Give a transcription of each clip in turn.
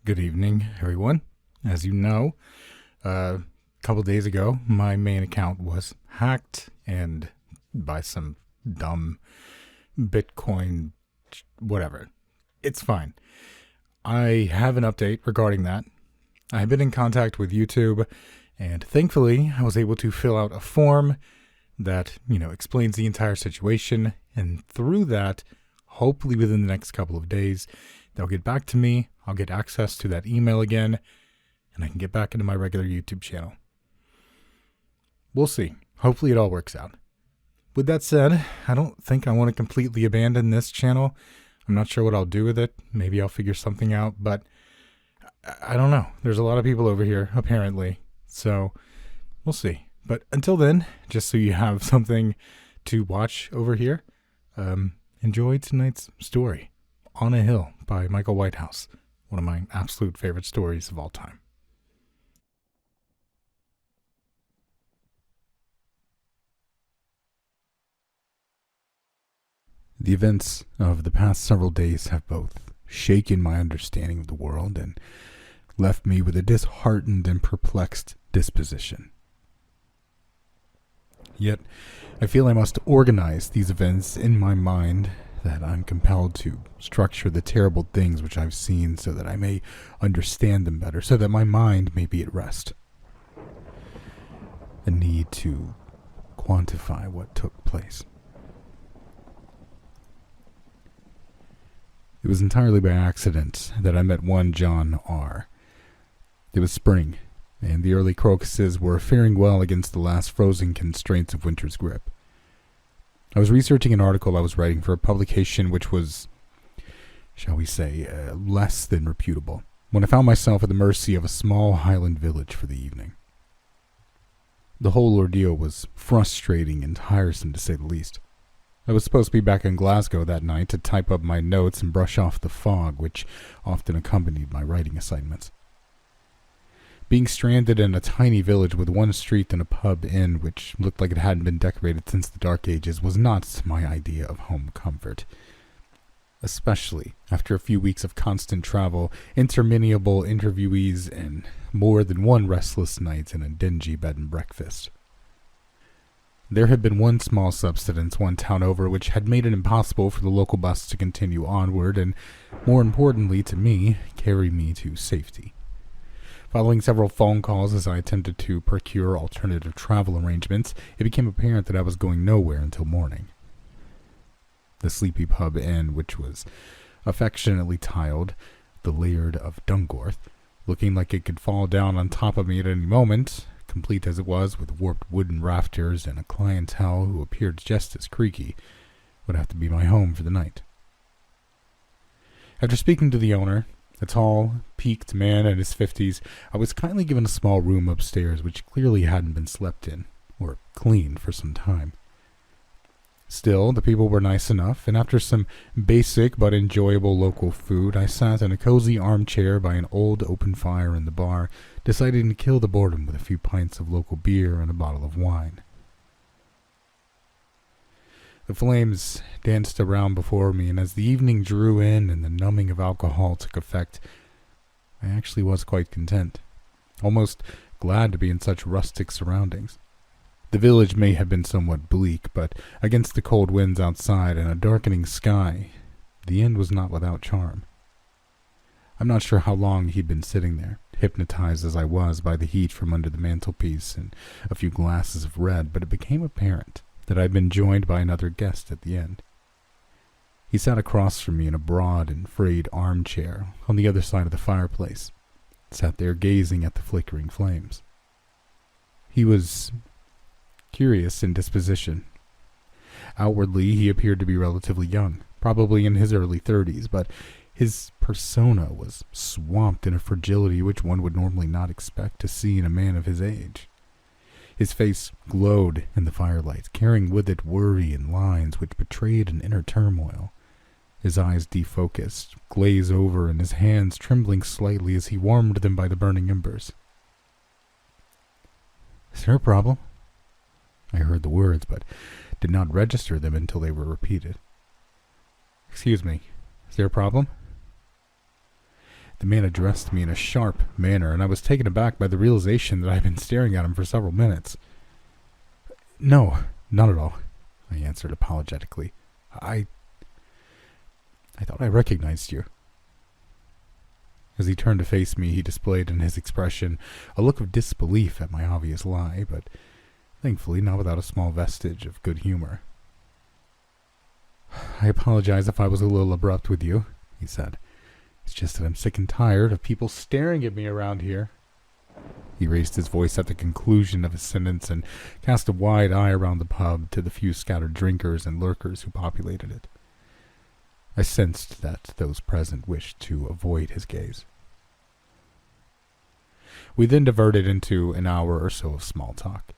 Good evening, everyone. As you know, a couple days ago, my main account was hacked and by some dumb Bitcoin, whatever. It's fine. I have an update regarding that. I've been in contact with YouTube, and thankfully, I was able to fill out a form that, explains the entire situation. And through that, hopefully within the next couple of days, they'll get back to me. I'll get access to that email again, and I can get back into my regular YouTube channel. We'll see. Hopefully it all works out. With that said, I don't think I want to completely abandon this channel. I'm not sure what I'll do with it. Maybe I'll figure something out, but I don't know. There's a lot of people over here, apparently, so we'll see. But until then, just so you have something to watch over here, enjoy tonight's story, On a Hill by Michael Whitehouse, one of my absolute favorite stories of all time. The events of the past several days have both shaken my understanding of the world and left me with a disheartened and perplexed disposition. Yet, I feel I must organize these events in my mind, that I'm compelled to structure the terrible things which I've seen so that I may understand them better, so that my mind may be at rest. A need to quantify what took place. It was entirely by accident that I met one John R. It was spring, and the early crocuses were faring well against the last frozen constraints of winter's grip. I was researching an article I was writing for a publication which was, shall we say, less than reputable, when I found myself at the mercy of a small highland village for the evening. The whole ordeal was frustrating and tiresome, to say the least. I was supposed to be back in Glasgow that night to type up my notes and brush off the fog which often accompanied my writing assignments. Being stranded in a tiny village with one street and a pub inn which looked like it hadn't been decorated since the Dark Ages was not my idea of home comfort. Especially after a few weeks of constant travel, interminable interviewees, and more than one restless night in a dingy bed and breakfast. There had been one small subsidence one town over which had made it impossible for the local bus to continue onward and, more importantly to me, carry me to safety. Following several phone calls as I attempted to procure alternative travel arrangements, it became apparent that I was going nowhere until morning. The sleepy pub inn, which was affectionately tiled, the Laird of Dungorth, looking like it could fall down on top of me at any moment, complete as it was with warped wooden rafters and a clientele who appeared just as creaky, would have to be my home for the night. After speaking to the owner, a tall, peaked man in his 50s, I was kindly given a small room upstairs which clearly hadn't been slept in, or cleaned for some time. Still, the people were nice enough, and after some basic but enjoyable local food, I sat in a cozy armchair by an old open fire in the bar, deciding to kill the boredom with a few pints of local beer and a bottle of wine. The flames danced around before me, and as the evening drew in and the numbing of alcohol took effect, I actually was quite content, almost glad to be in such rustic surroundings. The village may have been somewhat bleak, but against the cold winds outside and a darkening sky, the inn was not without charm. I'm not sure how long he'd been sitting there, hypnotized as I was by the heat from under the mantelpiece and a few glasses of red, but it became apparent that I'd been joined by another guest at the end. He sat across from me in a broad and frayed armchair on the other side of the fireplace, sat there gazing at the flickering flames. He was curious in disposition. Outwardly, he appeared to be relatively young, probably in his early 30s, but his persona was swamped in a fragility which one would normally not expect to see in a man of his age. His face glowed in the firelight, carrying with it worry and lines which betrayed an inner turmoil. His eyes defocused, glazed over, and his hands trembling slightly as he warmed them by the burning embers. "Is there a problem?" I heard the words, but did not register them until they were repeated. "Excuse me, is there a problem?" The man addressed me in a sharp manner, and I was taken aback by the realization that I had been staring at him for several minutes. "No, not at all," I answered apologetically. I thought I recognized you." As he turned to face me, he displayed in his expression a look of disbelief at my obvious lie, but thankfully not without a small vestige of good humor. "I apologize if I was a little abrupt with you," he said. "It's just that I'm sick and tired of people staring at me around here." He raised his voice at the conclusion of his sentence and cast a wide eye around the pub to the few scattered drinkers and lurkers who populated it. I sensed that those present wished to avoid his gaze. We then diverted into an hour or so of small talk.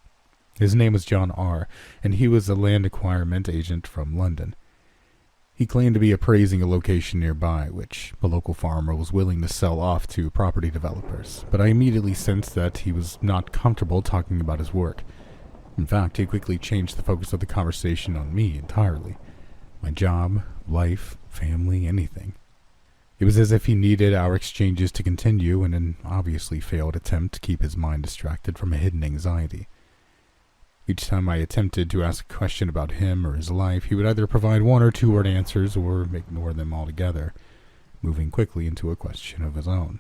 His name was John R., and he was a land acquirement agent from London. He claimed to be appraising a location nearby, which a local farmer was willing to sell off to property developers, but I immediately sensed that he was not comfortable talking about his work. In fact, he quickly changed the focus of the conversation on me entirely. My job, life, family, anything. It was as if he needed our exchanges to continue in an obviously failed attempt to keep his mind distracted from a hidden anxiety. Each time I attempted to ask a question about him or his life, he would either provide one or two-word answers or ignore them altogether, moving quickly into a question of his own.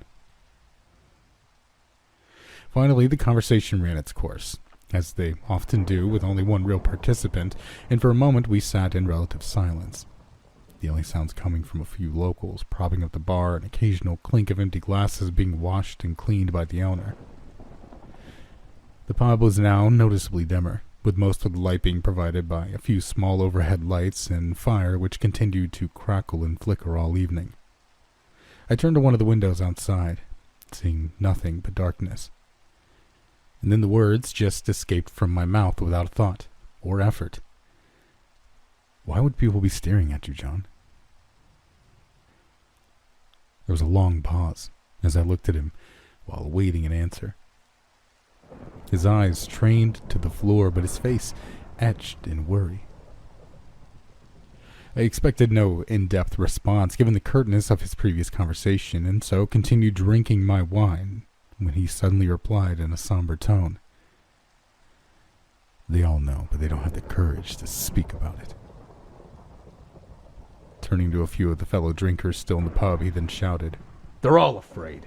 Finally, the conversation ran its course, as they often do with only one real participant, and for a moment we sat in relative silence. The only sounds coming from a few locals propping up the bar and occasional clink of empty glasses being washed and cleaned by the owner. The pub was now noticeably dimmer, with most of the light being provided by a few small overhead lights and fire which continued to crackle and flicker all evening. I turned to one of the windows outside, seeing nothing but darkness. And then the words just escaped from my mouth without a thought or effort. "Why would people be staring at you, John?" There was a long pause as I looked at him while awaiting an answer. His eyes trained to the floor, but his face etched in worry. I expected no in-depth response given the curtness of his previous conversation, and so continued drinking my wine when he suddenly replied in a somber tone. "They all know, but they don't have the courage to speak about it." Turning to a few of the fellow drinkers still in the pub, he then shouted, "They're all afraid."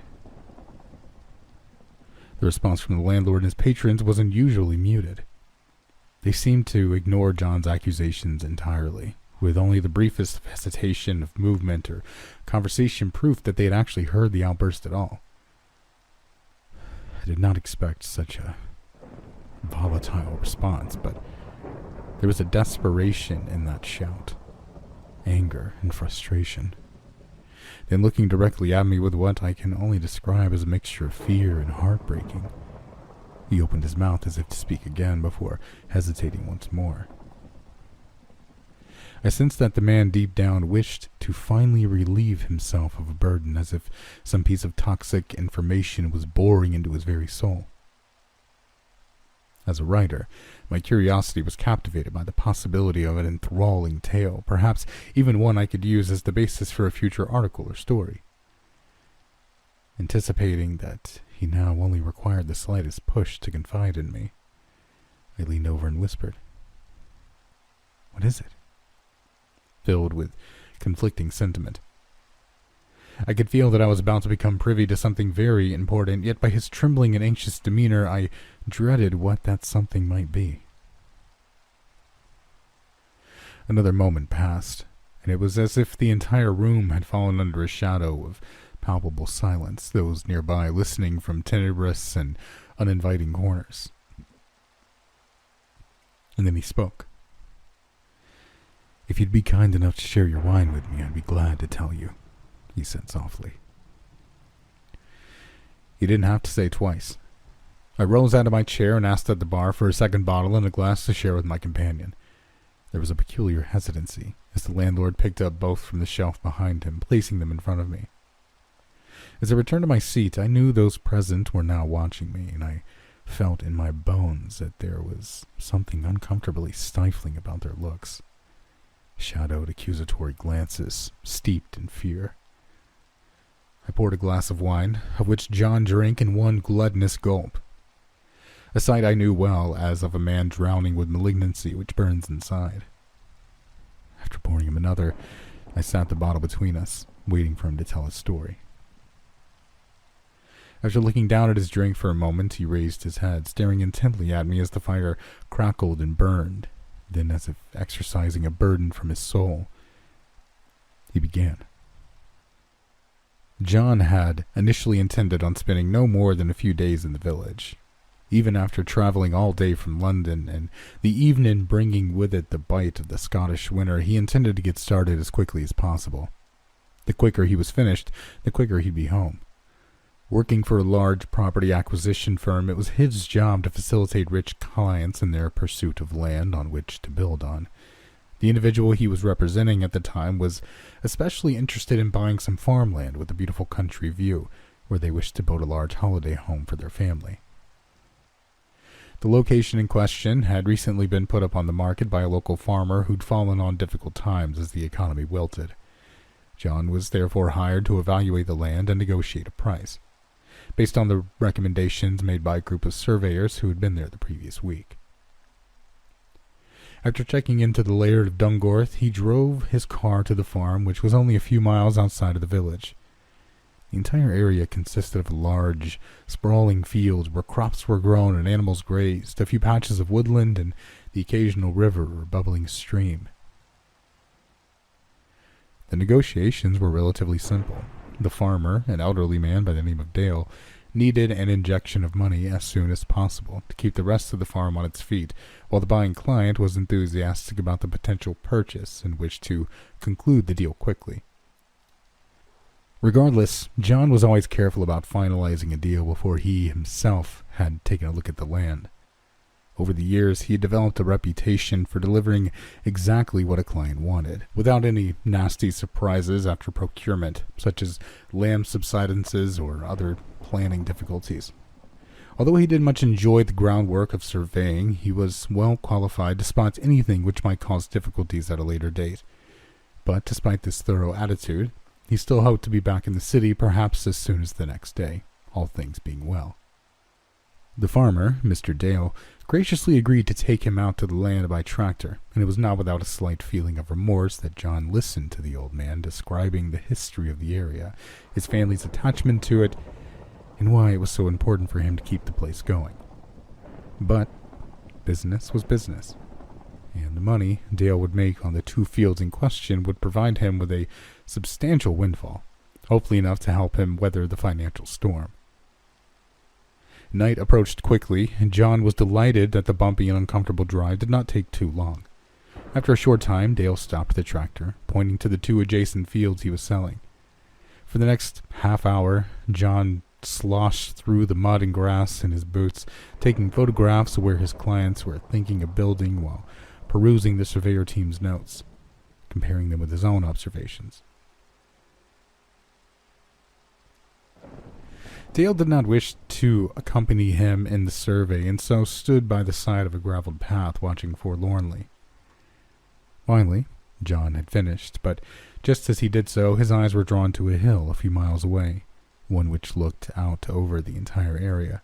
The response from the landlord and his patrons was unusually muted. They seemed to ignore John's accusations entirely, with only the briefest hesitation of movement or conversation proof that they had actually heard the outburst at all. I did not expect such a volatile response, but there was a desperation in that shout, anger and frustration. Then looking directly at me with what I can only describe as a mixture of fear and heartbreaking, he opened his mouth as if to speak again before hesitating once more. I sensed that the man deep down wished to finally relieve himself of a burden, as if some piece of toxic information was boring into his very soul. As a writer, my curiosity was captivated by the possibility of an enthralling tale, perhaps even one I could use as the basis for a future article or story. Anticipating that he now only required the slightest push to confide in me, I leaned over and whispered, "What is it?" filled with conflicting sentiment. I could feel that I was about to become privy to something very important, yet by his trembling and anxious demeanor, I dreaded what that something might be. Another moment passed, and it was as if the entire room had fallen under a shadow of palpable silence, those nearby listening from tenebrous and uninviting corners. And then he spoke. "If you'd be kind enough to share your wine with me, I'd be glad to tell you," he said softly. He didn't have to say twice. I rose out of my chair and asked at the bar for a second bottle and a glass to share with my companion. There was a peculiar hesitancy as the landlord picked up both from the shelf behind him, placing them in front of me. As I returned to my seat, I knew those present were now watching me, and I felt in my bones that there was something uncomfortably stifling about their looks. Shadowed, accusatory glances, steeped in fear. I poured a glass of wine, of which John drank in one gluttonous gulp, a sight I knew well as of a man drowning with malignancy which burns inside. After pouring him another, I sat the bottle between us, waiting for him to tell his story. After looking down at his drink for a moment, he raised his head, staring intently at me as the fire crackled and burned. Then, as if exorcising a burden from his soul, he began. John had initially intended on spending no more than a few days in the village. Even after traveling all day from London and the evening bringing with it the bite of the Scottish winter, he intended to get started as quickly as possible. The quicker he was finished, the quicker he'd be home. Working for a large property acquisition firm, it was his job to facilitate rich clients in their pursuit of land on which to build on. The individual he was representing at the time was especially interested in buying some farmland with a beautiful country view, where they wished to build a large holiday home for their family. The location in question had recently been put up on the market by a local farmer who'd fallen on difficult times as the economy wilted. John was therefore hired to evaluate the land and negotiate a price, based on the recommendations made by a group of surveyors who had been there the previous week. After checking into the Laird of Dungorth, he drove his car to the farm, which was only a few miles outside of the village. The entire area consisted of large, sprawling fields where crops were grown and animals grazed, a few patches of woodland, and the occasional river or bubbling stream. The negotiations were relatively simple. The farmer, an elderly man by the name of Dale, needed an injection of money as soon as possible to keep the rest of the farm on its feet, while the buying client was enthusiastic about the potential purchase and wished to conclude the deal quickly. Regardless, John was always careful about finalizing a deal before he himself had taken a look at the land. Over the years, he had developed a reputation for delivering exactly what a client wanted, without any nasty surprises after procurement, such as land subsidences or other planning difficulties. Although he did much enjoy the groundwork of surveying, he was well qualified to spot anything which might cause difficulties at a later date. But despite this thorough attitude, he still hoped to be back in the city perhaps as soon as the next day, all things being well. The farmer, Mr. Dale, graciously agreed to take him out to the land by tractor, and it was not without a slight feeling of remorse that John listened to the old man describing the history of the area, his family's attachment to it, and why it was so important for him to keep the place going. But business was business, and the money Dale would make on the 2 fields in question would provide him with a substantial windfall, hopefully enough to help him weather the financial storm. Night approached quickly, and John was delighted that the bumpy and uncomfortable drive did not take too long. After a short time, Dale stopped the tractor, pointing to the 2 adjacent fields he was selling. For the next half hour, John sloshed through the mud and grass in his boots, taking photographs of where his clients were thinking of building while perusing the surveyor team's notes, comparing them with his own observations. Dale did not wish to accompany him in the survey, and so stood by the side of a graveled path, watching forlornly. Finally, John had finished, but just as he did so, his eyes were drawn to a hill a few miles away, one which looked out over the entire area.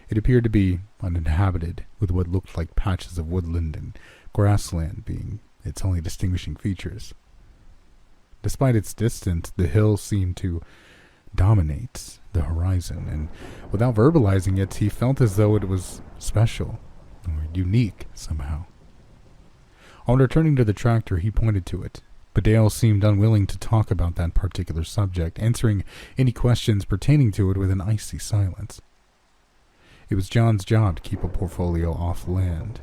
It appeared to be uninhabited, with what looked like patches of woodland and grassland being its only distinguishing features. Despite its distance, the hill seemed to dominate the horizon, and without verbalizing it, he felt as though it was special or unique somehow. On returning to the tractor, he pointed to it, but Dale seemed unwilling to talk about that particular subject, answering any questions pertaining to it with an icy silence. It was John's job to keep a portfolio off land.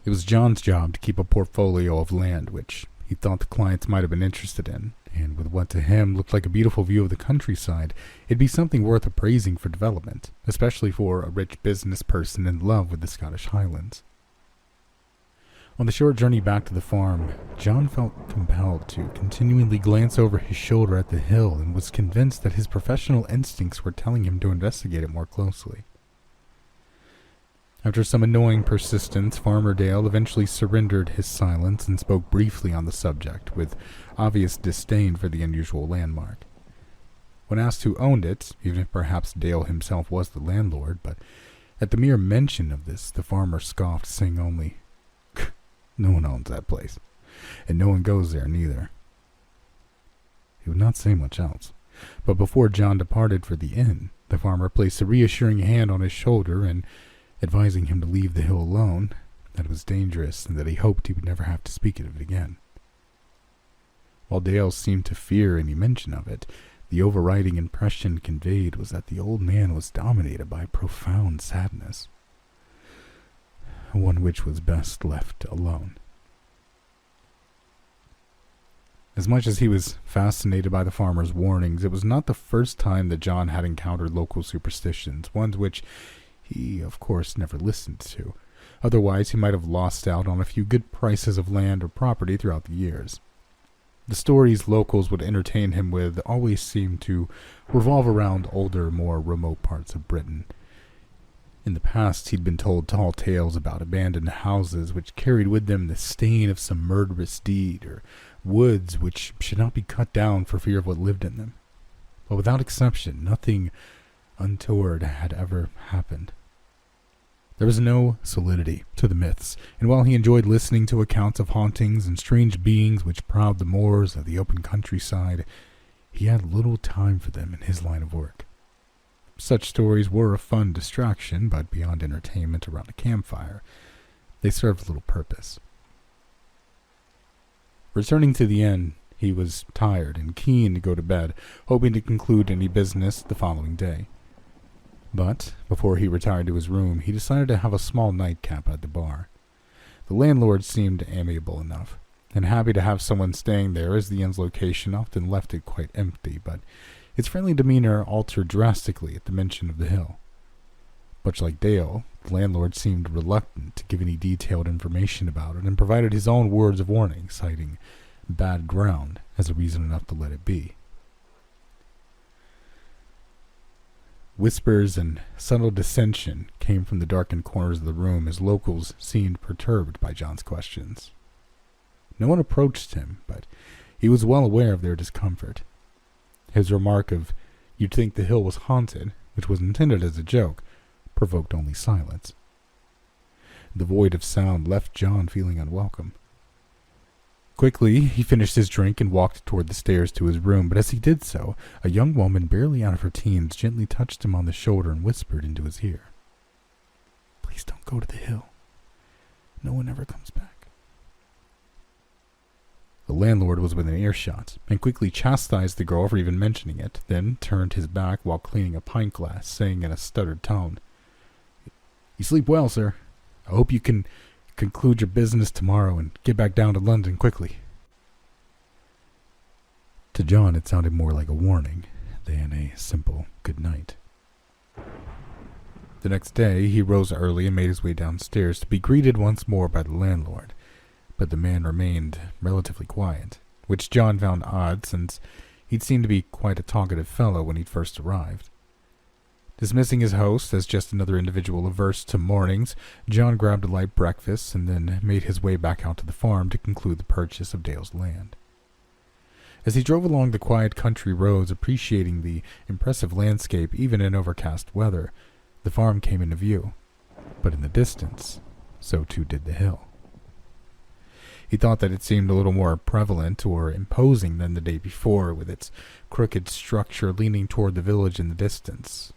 It was John's job to keep a portfolio of land which he thought the clients might have been interested in, and with what to him looked like a beautiful view of the countryside, it'd be something worth appraising for development, especially for a rich business person in love with the Scottish Highlands. On the short journey back to the farm, John felt compelled to continually glance over his shoulder at the hill and was convinced that his professional instincts were telling him to investigate it more closely. After some annoying persistence, Farmer Dale eventually surrendered his silence and spoke briefly on the subject, with obvious disdain for the unusual landmark. When asked who owned it, even if perhaps Dale himself was the landlord, but at the mere mention of this, the farmer scoffed, saying only, "No one owns that place, and no one goes there neither." He would not say much else, but before John departed for the inn, the farmer placed a reassuring hand on his shoulder and, advising him to leave the hill alone, that it was dangerous and that he hoped he would never have to speak of it again. While Dale seemed to fear any mention of it, the overriding impression conveyed was that the old man was dominated by profound sadness, one which was best left alone. As much as he was fascinated by the farmer's warnings, it was not the first time that John had encountered local superstitions, ones which he, of course, never listened to. Otherwise, he might have lost out on a few good prices of land or property throughout the years. The stories locals would entertain him with always seemed to revolve around older, more remote parts of Britain. In the past, he'd been told tall tales about abandoned houses which carried with them the stain of some murderous deed, or woods which should not be cut down for fear of what lived in them. But without exception, nothing untoward had ever happened. There was no solidity to the myths, and while he enjoyed listening to accounts of hauntings and strange beings which prowled the moors of the open countryside, he had little time for them in his line of work. Such stories were a fun distraction, but beyond entertainment around a campfire, they served little purpose. Returning to the inn, he was tired and keen to go to bed, hoping to conclude any business the following day. But before he retired to his room, he decided to have a small nightcap at the bar. The landlord seemed amiable enough, and happy to have someone staying there, as the inn's location often left it quite empty, but its friendly demeanor altered drastically at the mention of the hill. Much like Dale, the landlord seemed reluctant to give any detailed information about it, and provided his own words of warning, citing bad ground as a reason enough to let it be. Whispers and subtle dissension came from the darkened corners of the room as locals seemed perturbed by John's questions. No one approached him, but he was well aware of their discomfort. His remark of, "You'd think the hill was haunted," which was intended as a joke, provoked only silence. The void of sound left John feeling unwelcome. Quickly, he finished his drink and walked toward the stairs to his room, but as he did so, a young woman barely out of her teens gently touched him on the shoulder and whispered into his ear, "Please don't go to the hill. No one ever comes back." The landlord was within earshot, and quickly chastised the girl for even mentioning it, then turned his back while cleaning a pint glass, saying in a stuttered tone, "You sleep well, sir. I hope you can conclude your business tomorrow and get back down to London quickly." To John, it sounded more like a warning than a simple good night. The next day, he rose early and made his way downstairs to be greeted once more by the landlord, but the man remained relatively quiet, which John found odd since he'd seemed to be quite a talkative fellow when he'd first arrived. Dismissing his host as just another individual averse to mornings, John grabbed a light breakfast and then made his way back out to the farm to conclude the purchase of Dale's land. As he drove along the quiet country roads, appreciating the impressive landscape even in overcast weather, the farm came into view, but in the distance, so too did the hill. He thought that it seemed a little more prevalent or imposing than the day before, with its crooked structure leaning toward the village in the distance,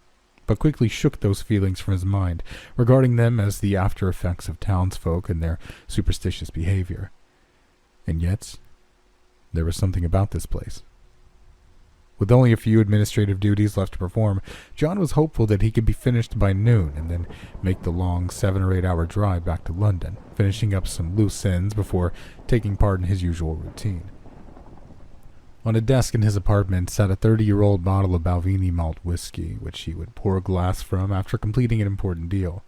but quickly shook those feelings from his mind, regarding them as the after-effects of townsfolk and their superstitious behavior. And yet, there was something about this place. With only a few administrative duties left to perform, John was hopeful that he could be finished by noon and then make the long 7 or 8 hour drive back to London, finishing up some loose ends before taking part in his usual routine. On a desk in his apartment sat a 30-year-old bottle of Balvenie malt whiskey, which he would pour a glass from after completing an important deal.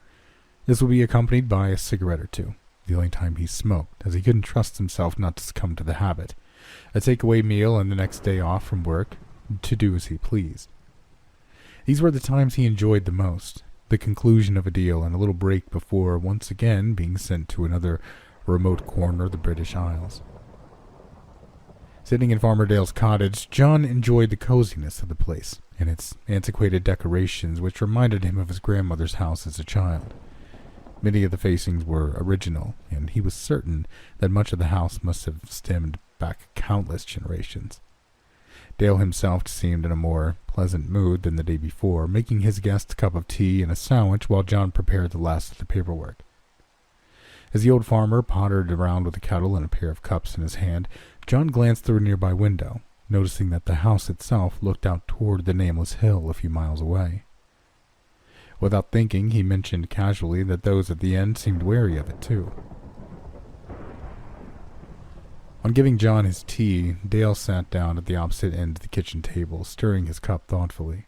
This would be accompanied by a cigarette or two, the only time he smoked, as he couldn't trust himself not to succumb to the habit. A takeaway meal and the next day off from work, to do as he pleased. These were the times he enjoyed the most, the conclusion of a deal and a little break before once again being sent to another remote corner of the British Isles. Sitting in Farmer Dale's cottage, John enjoyed the coziness of the place and its antiquated decorations, which reminded him of his grandmother's house as a child. Many of the facings were original, and he was certain that much of the house must have stemmed back countless generations. Dale himself seemed in a more pleasant mood than the day before, making his guest a cup of tea and a sandwich while John prepared the last of the paperwork. As the old farmer pottered around with a kettle and a pair of cups in his hand, John glanced through a nearby window, noticing that the house itself looked out toward the nameless hill a few miles away. Without thinking, he mentioned casually that those at the end seemed wary of it too. On giving John his tea, Dale sat down at the opposite end of the kitchen table, stirring his cup thoughtfully.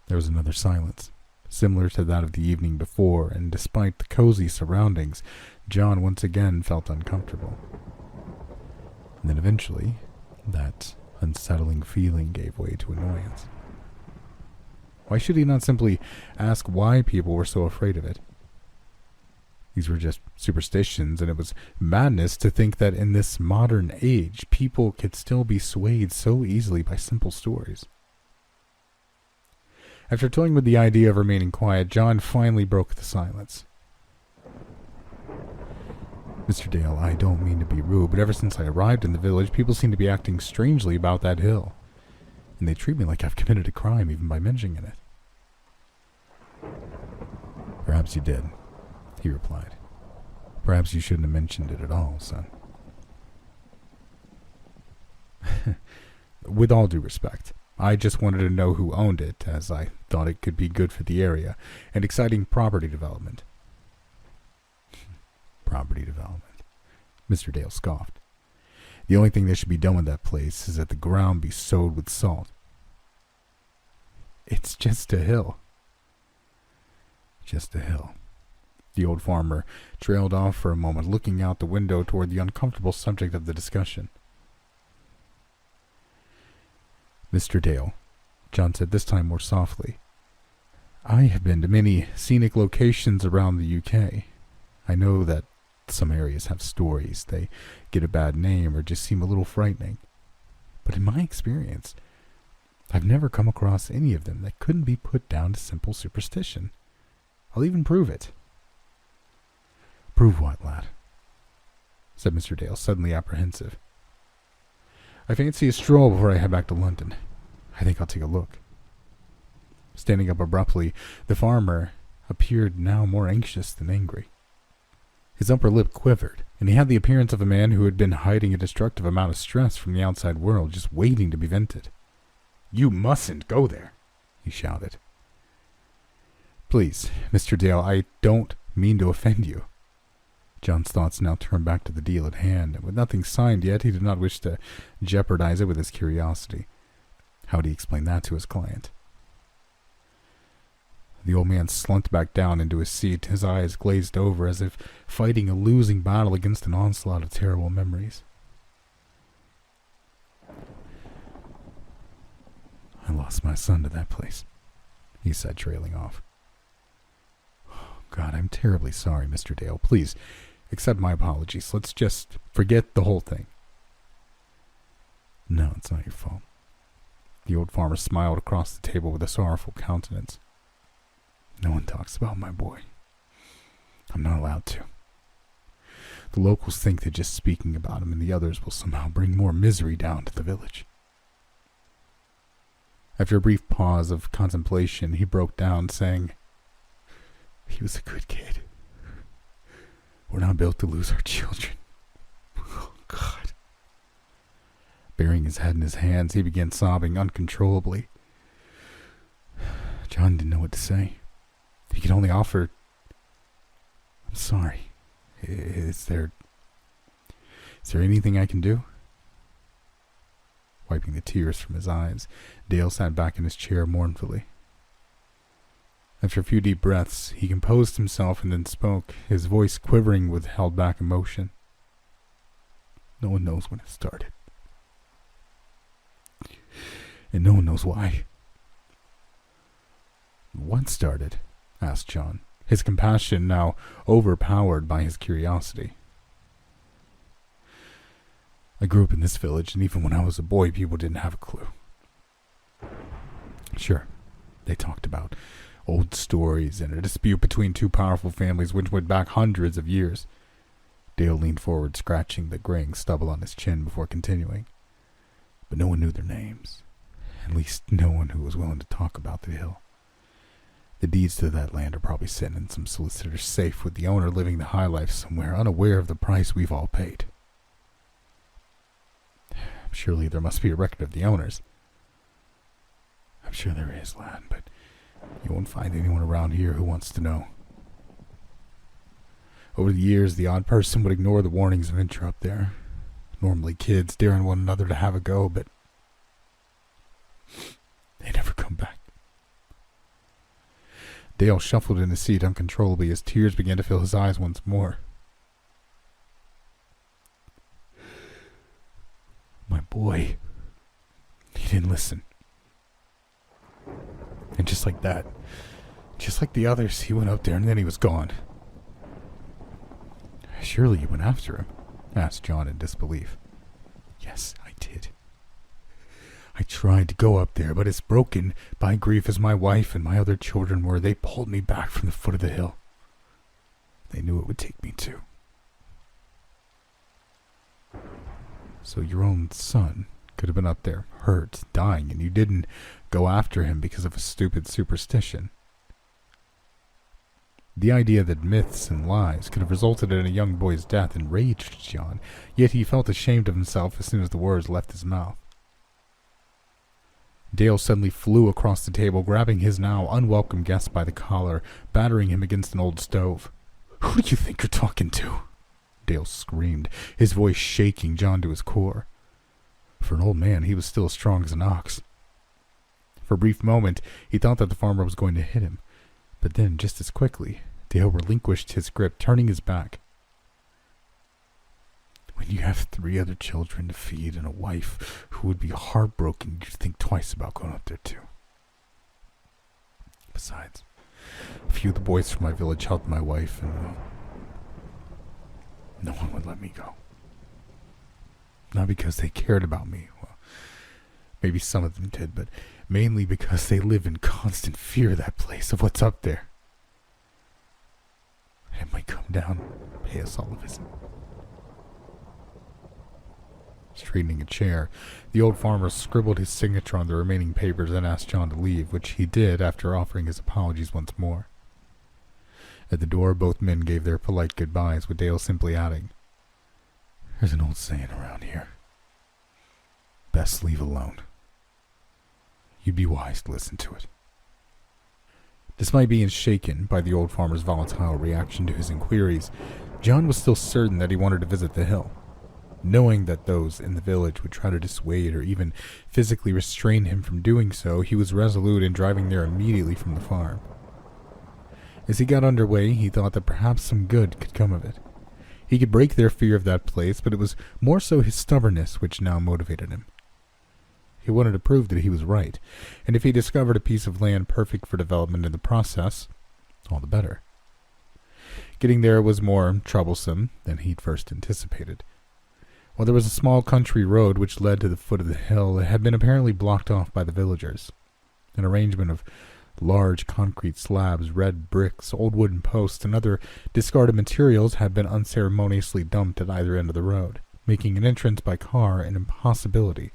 There was another silence, similar to that of the evening before, and despite the cozy surroundings, John once again felt uncomfortable. And then eventually, that unsettling feeling gave way to annoyance. Why should he not simply ask why people were so afraid of it? These were just superstitions, and it was madness to think that in this modern age, people could still be swayed so easily by simple stories. After toying with the idea of remaining quiet, John finally broke the silence. Mr. Dale, I don't mean to be rude, but ever since I arrived in the village, people seem to be acting strangely about that hill. And they treat me like I've committed a crime even by mentioning it. Perhaps you did, he replied. Perhaps you shouldn't have mentioned it at all, son. With all due respect, I just wanted to know who owned it, as I thought it could be good for the area and exciting property development. Property development, Mr. Dale scoffed. The only thing that should be done with that place is that the ground be sowed with salt. It's just a hill. Just a hill. The old farmer trailed off for a moment, looking out the window toward the uncomfortable subject of the discussion. Mr. Dale, John said this time more softly, I have been to many scenic locations around the UK. I know that some areas have stories. They get a bad name or just seem a little frightening. But in my experience, I've never come across any of them that couldn't be put down to simple superstition. I'll even prove it. Prove what, lad? Said Mr. Dale, suddenly apprehensive. I fancy a stroll before I head back to London. I think I'll take a look. Standing up abruptly, the farmer appeared now more anxious than angry. His upper lip quivered, and he had the appearance of a man who had been hiding a destructive amount of stress from the outside world, just waiting to be vented. You mustn't go there, he shouted. Please, Mr. Dale, I don't mean to offend you. John's thoughts now turned back to the deal at hand, and with nothing signed yet, he did not wish to jeopardize it with his curiosity. How would he explain that to his client? The old man slumped back down into his seat, his eyes glazed over as if fighting a losing battle against an onslaught of terrible memories. I lost my son to that place, he said, trailing off. Oh, God, I'm terribly sorry, Mr. Dale. Please, accept my apologies. Let's just forget the whole thing. No, it's not your fault. The old farmer smiled across the table with a sorrowful countenance. No one talks about my boy. I'm not allowed to. The locals think that just speaking about him and the others will somehow bring more misery down to the village. After a brief pause of contemplation, he broke down, saying, He was a good kid. We're not built to lose our children. Oh, God. Burying his head in his hands, he began sobbing uncontrollably. John didn't know what to say. He could only offer, I'm sorry. Is there anything I can do? Wiping the tears from his eyes, Dale sat back in his chair mournfully. After a few deep breaths, he composed himself and then spoke, his voice quivering with held-back emotion. No one knows when it started. And no one knows why. "What started?" asked John, his compassion now overpowered by his curiosity. "I grew up in this village, and even when I was a boy, people didn't have a clue. Sure, they talked about old stories and a dispute between two powerful families which went back hundreds of years." Dale leaned forward, scratching the graying stubble on his chin before continuing. "But no one knew their names. At least no one who was willing to talk about the hill. The deeds to that land are probably sitting in some solicitor's safe with the owner living the high life somewhere, unaware of the price we've all paid. Surely there must be a record of the owners." "I'm sure there is, lad, but you won't find anyone around here who wants to know. Over the years, the odd person would ignore the warnings of venture up there. Normally kids daring one another to have a go, but they never come back." Dale shuffled in his seat uncontrollably as tears began to fill his eyes once more. "My boy, he didn't listen. And just like that, just like the others, he went up there and then he was gone." "Surely you went after him?" asked John in disbelief. "Yes, I did. I tried to go up there, but as broken by grief as my wife and my other children were, they pulled me back from the foot of the hill. They knew it would take me too." "So your own son could have been up there, hurt, dying, and you didn't go after him because of a stupid superstition?" The idea that myths and lies could have resulted in a young boy's death enraged John, yet he felt ashamed of himself as soon as the words left his mouth. Dale suddenly flew across the table, grabbing his now unwelcome guest by the collar, battering him against an old stove. "Who do you think you're talking to?" Dale screamed, his voice shaking John to his core. For an old man, he was still as strong as an ox. For a brief moment, he thought that the farmer was going to hit him, but then, just as quickly, Dale relinquished his grip, turning his back. "When you have 3 other children to feed and a wife who would be heartbroken, you'd think twice about going up there too. Besides, a few of the boys from my village helped my wife, and no one would let me go. Not because they cared about me. Well, maybe some of them did, but mainly because they live in constant fear of that place, of what's up there. It might come down and pay us all a visit." Straightening a chair, the old farmer scribbled his signature on the remaining papers and asked John to leave, which he did after offering his apologies once more. At the door, both men gave their polite goodbyes, with Dale simply adding, "There's an old saying around here. Best leave alone. You'd be wise to listen to it." Despite being shaken by the old farmer's volatile reaction to his inquiries, John was still certain that he wanted to visit the hill. Knowing that those in the village would try to dissuade or even physically restrain him from doing so, he was resolute in driving there immediately from the farm. As he got underway, he thought that perhaps some good could come of it. He could break their fear of that place, but it was more so his stubbornness which now motivated him. He wanted to prove that he was right, and if he discovered a piece of land perfect for development in the process, all the better. Getting there was more troublesome than he'd first anticipated. While there was a small country road which led to the foot of the hill, it had been apparently blocked off by the villagers. An arrangement of large concrete slabs, red bricks, old wooden posts, and other discarded materials had been unceremoniously dumped at either end of the road, making an entrance by car an impossibility,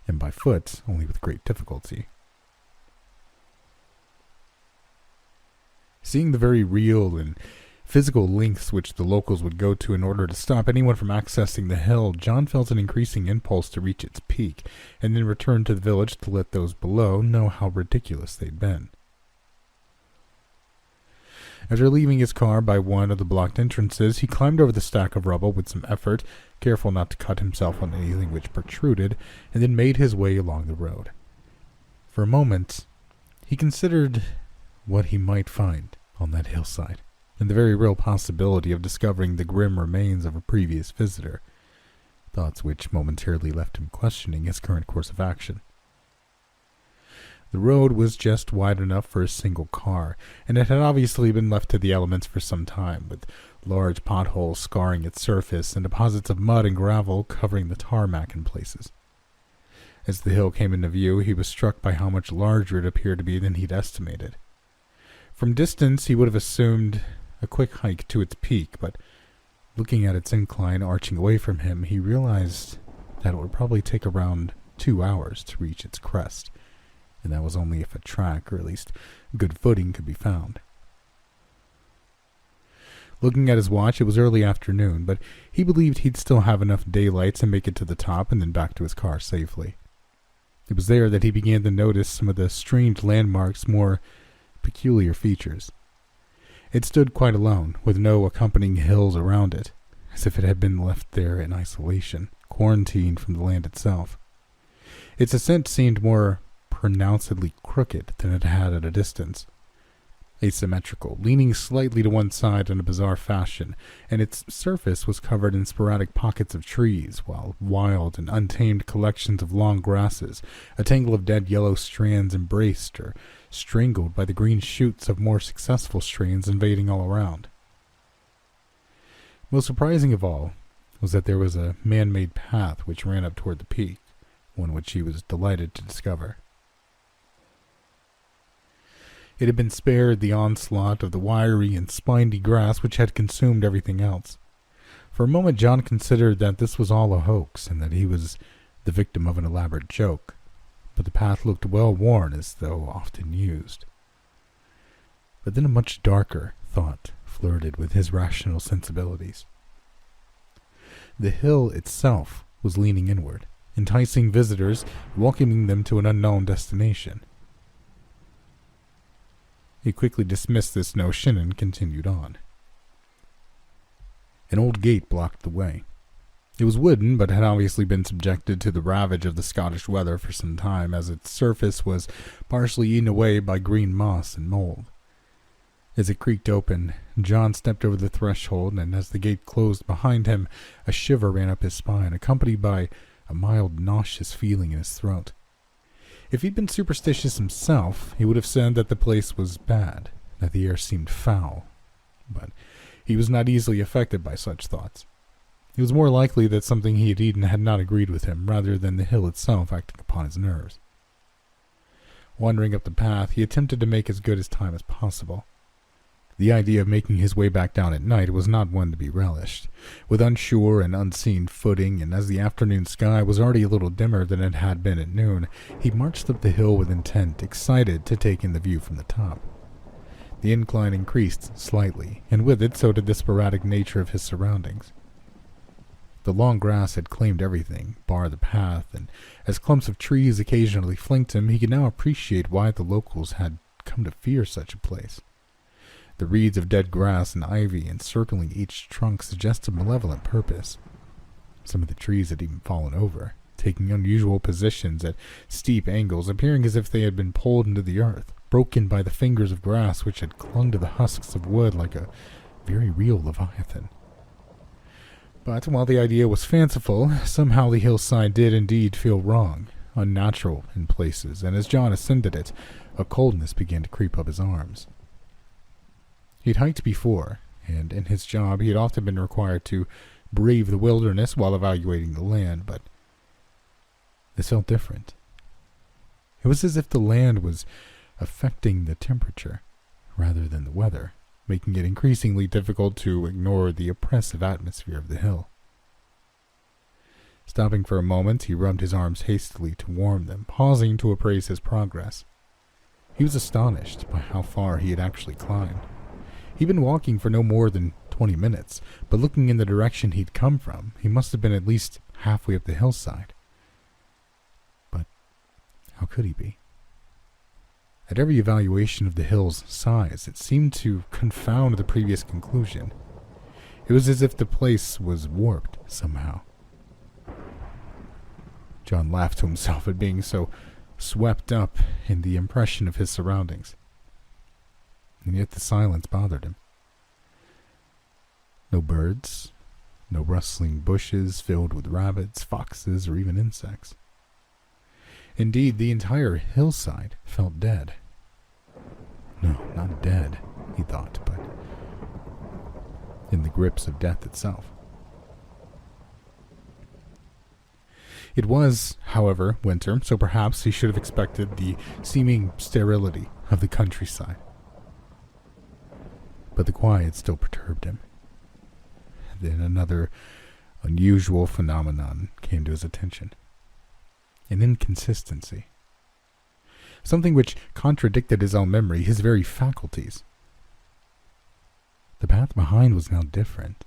and by foot only with great difficulty. Seeing the very real and physical lengths which the locals would go to in order to stop anyone from accessing the hill, John felt an increasing impulse to reach its peak, and then return to the village to let those below know how ridiculous they'd been. After leaving his car by one of the blocked entrances, he climbed over the stack of rubble with some effort, careful not to cut himself on anything which protruded, and then made his way along the road. For a moment, he considered what he might find on that hillside, and the very real possibility of discovering the grim remains of a previous visitor, thoughts which momentarily left him questioning his current course of action. The road was just wide enough for a single car, and it had obviously been left to the elements for some time, with large potholes scarring its surface and deposits of mud and gravel covering the tarmac in places. As the hill came into view, he was struck by how much larger it appeared to be than he'd estimated. From distance, he would have assumed a quick hike to its peak, but looking at its incline arching away from him, he realized that it would probably take around 2 hours to reach its crest, and that was only if a track, or at least good footing, could be found. Looking at his watch, it was early afternoon, but he believed he'd still have enough daylight to make it to the top and then back to his car safely. It was there that he began to notice some of the strange landmarks' more peculiar features. It stood quite alone, with no accompanying hills around it, as if it had been left there in isolation, quarantined from the land itself. Its ascent seemed more pronouncedly crooked than it had at a distance. Asymmetrical, leaning slightly to one side in a bizarre fashion, and its surface was covered in sporadic pockets of trees, while wild and untamed collections of long grasses, a tangle of dead yellow strands embraced or strangled by the green shoots of more successful strains invading all around. Most surprising of all was that there was a man-made path which ran up toward the peak, one which he was delighted to discover. It had been spared the onslaught of the wiry and spiny grass which had consumed everything else. For a moment John considered that this was all a hoax and that he was the victim of an elaborate joke, but the path looked well worn as though often used. But then a much darker thought flirted with his rational sensibilities. The hill itself was leaning inward, enticing visitors, welcoming them to an unknown destination. He quickly dismissed this notion and continued on. An old gate blocked the way. It was wooden, but had obviously been subjected to the ravage of the Scottish weather for some time, as its surface was partially eaten away by green moss and mold. As it creaked open, John stepped over the threshold, and as the gate closed behind him, a shiver ran up his spine, accompanied by a mild nauseous feeling in his throat. If he'd been superstitious himself, he would have said that the place was bad, that the air seemed foul. But he was not easily affected by such thoughts. It was more likely that something he had eaten had not agreed with him, rather than the hill itself acting upon his nerves. Wandering up the path, he attempted to make as good a time as possible. The idea of making his way back down at night was not one to be relished. With unsure and unseen footing, and as the afternoon sky was already a little dimmer than it had been at noon, he marched up the hill with intent, excited to take in the view from the top. The incline increased slightly, and with it so did the sporadic nature of his surroundings. The long grass had claimed everything, bar the path, and as clumps of trees occasionally flanked him, he could now appreciate why the locals had come to fear such a place. The reeds of dead grass and ivy encircling each trunk suggest a malevolent purpose. Some of the trees had even fallen over, taking unusual positions at steep angles, appearing as if they had been pulled into the earth, broken by the fingers of grass which had clung to the husks of wood like a very real leviathan. But while the idea was fanciful, somehow the hillside did indeed feel wrong, unnatural in places, and as John ascended it, a coldness began to creep up his arms. He'd hiked before, and in his job he had often been required to brave the wilderness while evaluating the land, but this felt different. It was as if the land was affecting the temperature rather than the weather, making it increasingly difficult to ignore the oppressive atmosphere of the hill. Stopping for a moment, he rubbed his arms hastily to warm them, pausing to appraise his progress. He was astonished by how far he had actually climbed. He'd been walking for no more than 20 minutes, but looking in the direction he'd come from, he must have been at least halfway up the hillside. But how could he be? At every evaluation of the hill's size, it seemed to confound the previous conclusion. It was as if the place was warped somehow. John laughed to himself at being so swept up in the impression of his surroundings. And yet the silence bothered him. No birds, no rustling bushes filled with rabbits, foxes, or even insects. Indeed, the entire hillside felt dead. No, not dead, he thought, but in the grips of death itself. It was, however, winter, so perhaps he should have expected the seeming sterility of the countryside. But the quiet still perturbed him. Then another unusual phenomenon came to his attention. An inconsistency. Something which contradicted his own memory, his very faculties. The path behind was now different.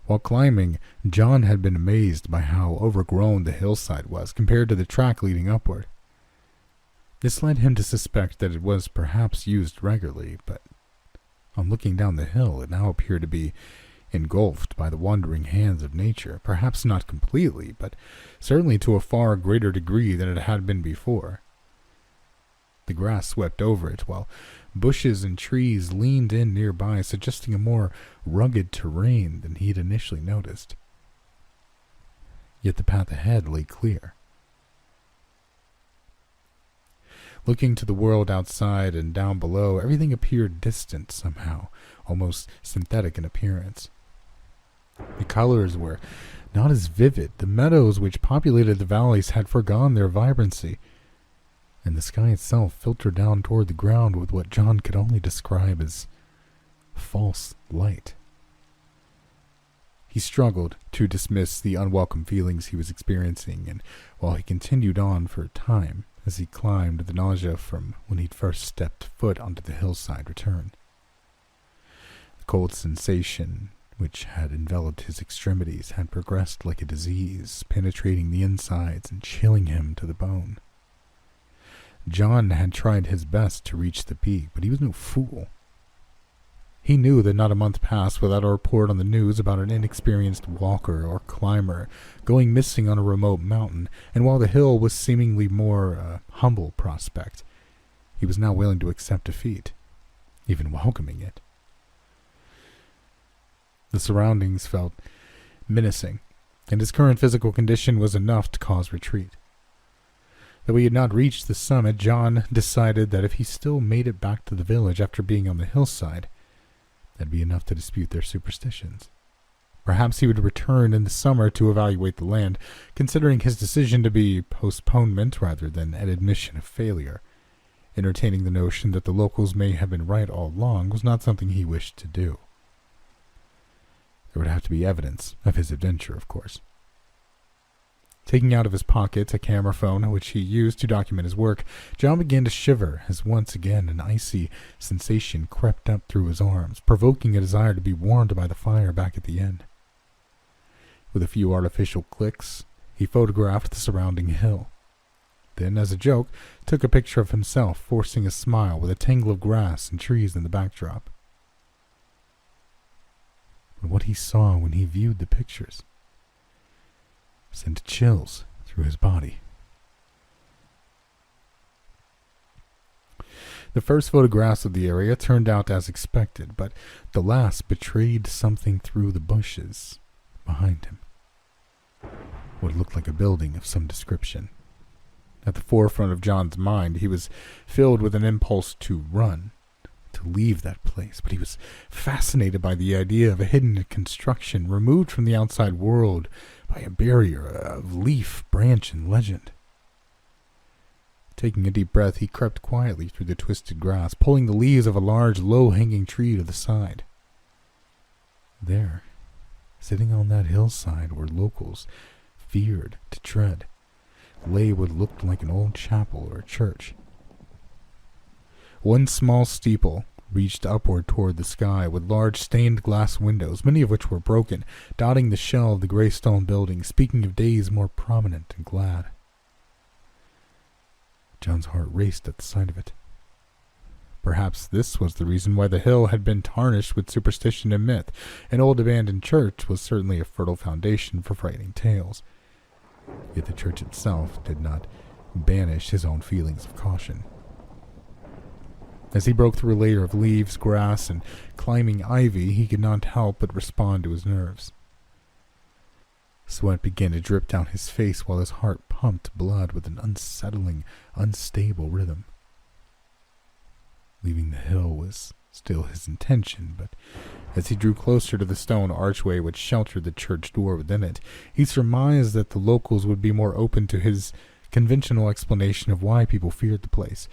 While climbing, John had been amazed by how overgrown the hillside was compared to the track leading upward. This led him to suspect that it was perhaps used regularly, but on looking down the hill, it now appeared to be engulfed by the wandering hands of nature, perhaps not completely, but certainly to a far greater degree than it had been before. The grass swept over it, while bushes and trees leaned in nearby, suggesting a more rugged terrain than he had initially noticed. Yet the path ahead lay clear. Looking to the world outside and down below, everything appeared distant somehow, almost synthetic in appearance. The colors were not as vivid. The meadows which populated the valleys had forgone their vibrancy, and the sky itself filtered down toward the ground with what John could only describe as false light. He struggled to dismiss the unwelcome feelings he was experiencing, and while he continued on for a time, as he climbed, the nausea from when he'd first stepped foot onto the hillside returned. The cold sensation which had enveloped his extremities had progressed like a disease, penetrating the insides and chilling him to the bone. John had tried his best to reach the peak, but he was no fool. He knew that not a month passed without a report on the news about an inexperienced walker or climber going missing on a remote mountain, and while the hill was seemingly more a humble prospect, he was now willing to accept defeat, even welcoming it. The surroundings felt menacing, and his current physical condition was enough to cause retreat. Though he had not reached the summit, John decided that if he still made it back to the village after being on the hillside, that'd be enough to dispute their superstitions. Perhaps he would return in the summer to evaluate the land, considering his decision to be postponement rather than an admission of failure. Entertaining the notion that the locals may have been right all along was not something he wished to do. There would have to be evidence of his adventure, of course. Taking out of his pocket a camera phone which he used to document his work, John began to shiver as once again an icy sensation crept up through his arms, provoking a desire to be warmed by the fire back at the end. With a few artificial clicks, he photographed the surrounding hill. Then, as a joke, took a picture of himself, forcing a smile with a tangle of grass and trees in the backdrop. But what he saw when he viewed the pictures sent chills through his body. The first photographs of the area turned out as expected, but the last betrayed something through the bushes behind him. What looked like a building of some description. At the forefront of John's mind, he was filled with an impulse to run, to leave that place, but he was fascinated by the idea of a hidden construction removed from the outside world by a barrier of leaf, branch, and legend. Taking a deep breath, he crept quietly through the twisted grass, pulling the leaves of a large, low-hanging tree to the side. There, sitting on that hillside where locals feared to tread, lay what looked like an old chapel or church. One small steeple reached upward toward the sky with large stained glass windows, many of which were broken, dotting the shell of the gray stone building, speaking of days more prominent and glad. John's heart raced at the sight of it. Perhaps this was the reason why the hill had been tarnished with superstition and myth. An old abandoned church was certainly a fertile foundation for frightening tales. Yet the church itself did not banish his own feelings of caution. As he broke through a layer of leaves, grass, and climbing ivy, he could not help but respond to his nerves. Sweat began to drip down his face while his heart pumped blood with an unsettling, unstable rhythm. Leaving the hill was still his intention, but as he drew closer to the stone archway which sheltered the church door within it, he surmised that the locals would be more open to his conventional explanation of why people feared the place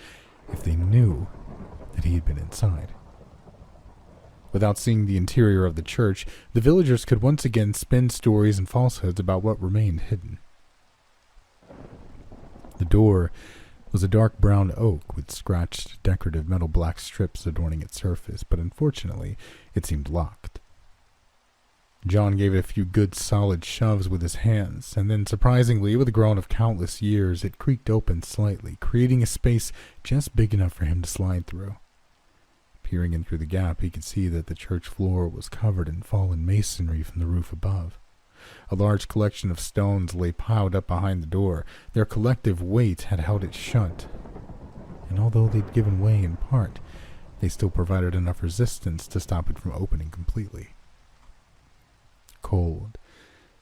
if they knew that he had been inside. Without seeing the interior of the church, the villagers could once again spin stories and falsehoods about what remained hidden. The door was a dark brown oak with scratched decorative metal black strips adorning its surface, but unfortunately it seemed locked. John gave it a few good solid shoves with his hands, and then surprisingly, with a groan of countless years, it creaked open slightly, creating a space just big enough for him to slide through. Peering in through the gap, he could see that the church floor was covered in fallen masonry from the roof above. A large collection of stones lay piled up behind the door. Their collective weight had held it shut, and although they'd given way in part, they still provided enough resistance to stop it from opening completely. Cold,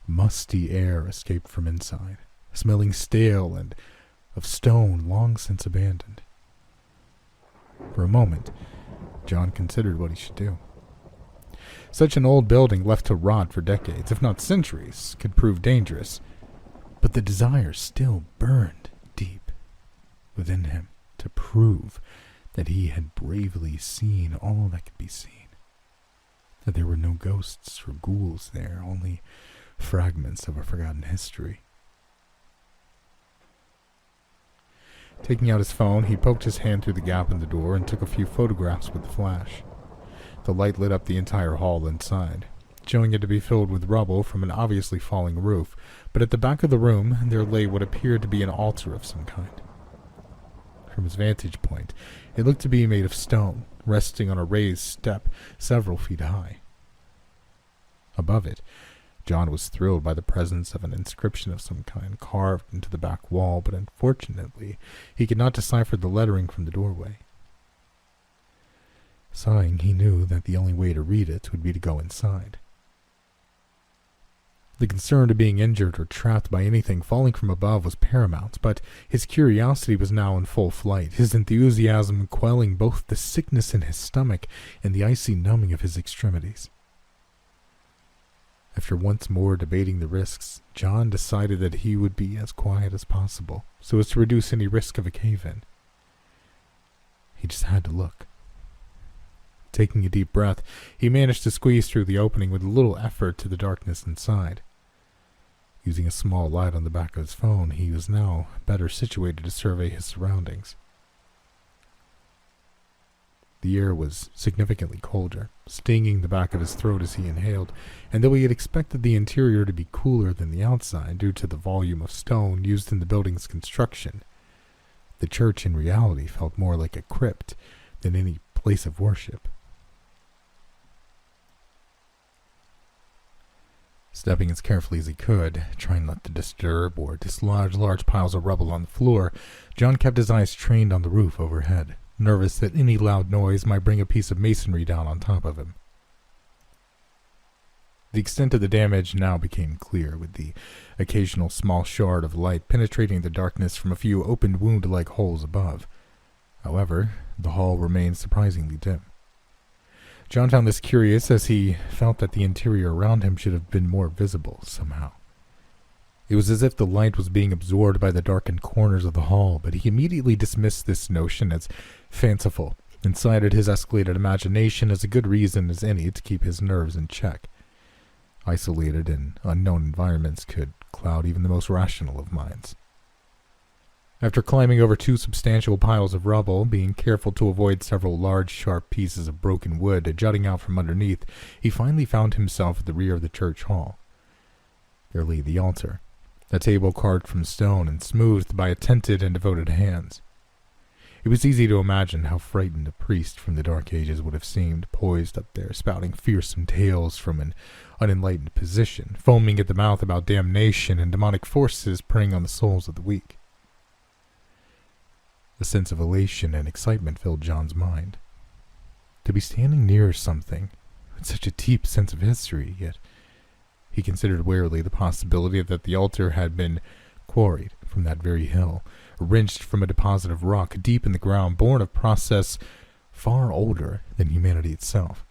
musty air escaped from inside, smelling stale and of stone long since abandoned. For a moment, John considered what he should do. Such an old building left to rot for decades, if not centuries, could prove dangerous, but the desire still burned deep within him to prove that he had bravely seen all that could be seen, that there were no ghosts or ghouls there, only fragments of a forgotten history. Taking out his phone, he poked his hand through the gap in the door and took a few photographs with the flash. The light lit up the entire hall inside, showing it to be filled with rubble from an obviously falling roof, but at the back of the room there lay what appeared to be an altar of some kind. From his vantage point, it looked to be made of stone, resting on a raised step several feet high. Above it, John was thrilled by the presence of an inscription of some kind carved into the back wall, but unfortunately he could not decipher the lettering from the doorway. Sighing, he knew that the only way to read it would be to go inside. The concern of being injured or trapped by anything falling from above was paramount, but his curiosity was now in full flight, his enthusiasm quelling both the sickness in his stomach and the icy numbing of his extremities. After once more debating the risks, John decided that he would be as quiet as possible, so as to reduce any risk of a cave-in. He just had to look. Taking a deep breath, he managed to squeeze through the opening with little effort to the darkness inside. Using a small light on the back of his phone, he was now better situated to survey his surroundings. The air was significantly colder, stinging the back of his throat as he inhaled, and though he had expected the interior to be cooler than the outside due to the volume of stone used in the building's construction, the church in reality felt more like a crypt than any place of worship. Stepping as carefully as he could, trying not to disturb or dislodge large piles of rubble on the floor, John kept his eyes trained on the roof overhead, nervous that any loud noise might bring a piece of masonry down on top of him. The extent of the damage now became clear, with the occasional small shard of light penetrating the darkness from a few open wound-like holes above. However, the hall remained surprisingly dim. John found this curious, as he felt that the interior around him should have been more visible somehow. It was as if the light was being absorbed by the darkened corners of the hall, but he immediately dismissed this notion as fanciful and cited his escalated imagination as a good reason as any to keep his nerves in check. Isolated and unknown environments could cloud even the most rational of minds. After climbing over 2 substantial piles of rubble, being careful to avoid several large, sharp pieces of broken wood jutting out from underneath, he finally found himself at the rear of the church hall. There lay the altar, a table carved from stone and smoothed by attentive and devoted hands. It was easy to imagine how frightened a priest from the Dark Ages would have seemed, poised up there, spouting fearsome tales from an unenlightened position, foaming at the mouth about damnation and demonic forces preying on the souls of the weak. A sense of elation and excitement filled John's mind. To be standing near something with such a deep sense of history, yet He considered warily the possibility that the altar had been quarried from that very hill, wrenched from a deposit of rock deep in the ground, born of process far older than humanity itself.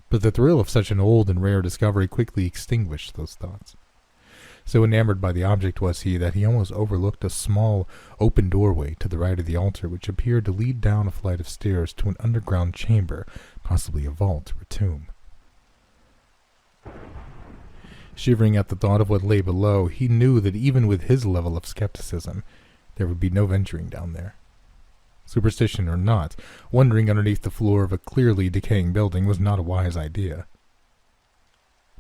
But the thrill of such an old and rare discovery quickly extinguished those thoughts. So enamored by the object was he that he almost overlooked a small, open doorway to the right of the altar, which appeared to lead down a flight of stairs to an underground chamber, possibly a vault or a tomb. Shivering at the thought of what lay below, he knew that even with his level of skepticism, there would be no venturing down there. Superstition or not, wandering underneath the floor of a clearly decaying building was not a wise idea.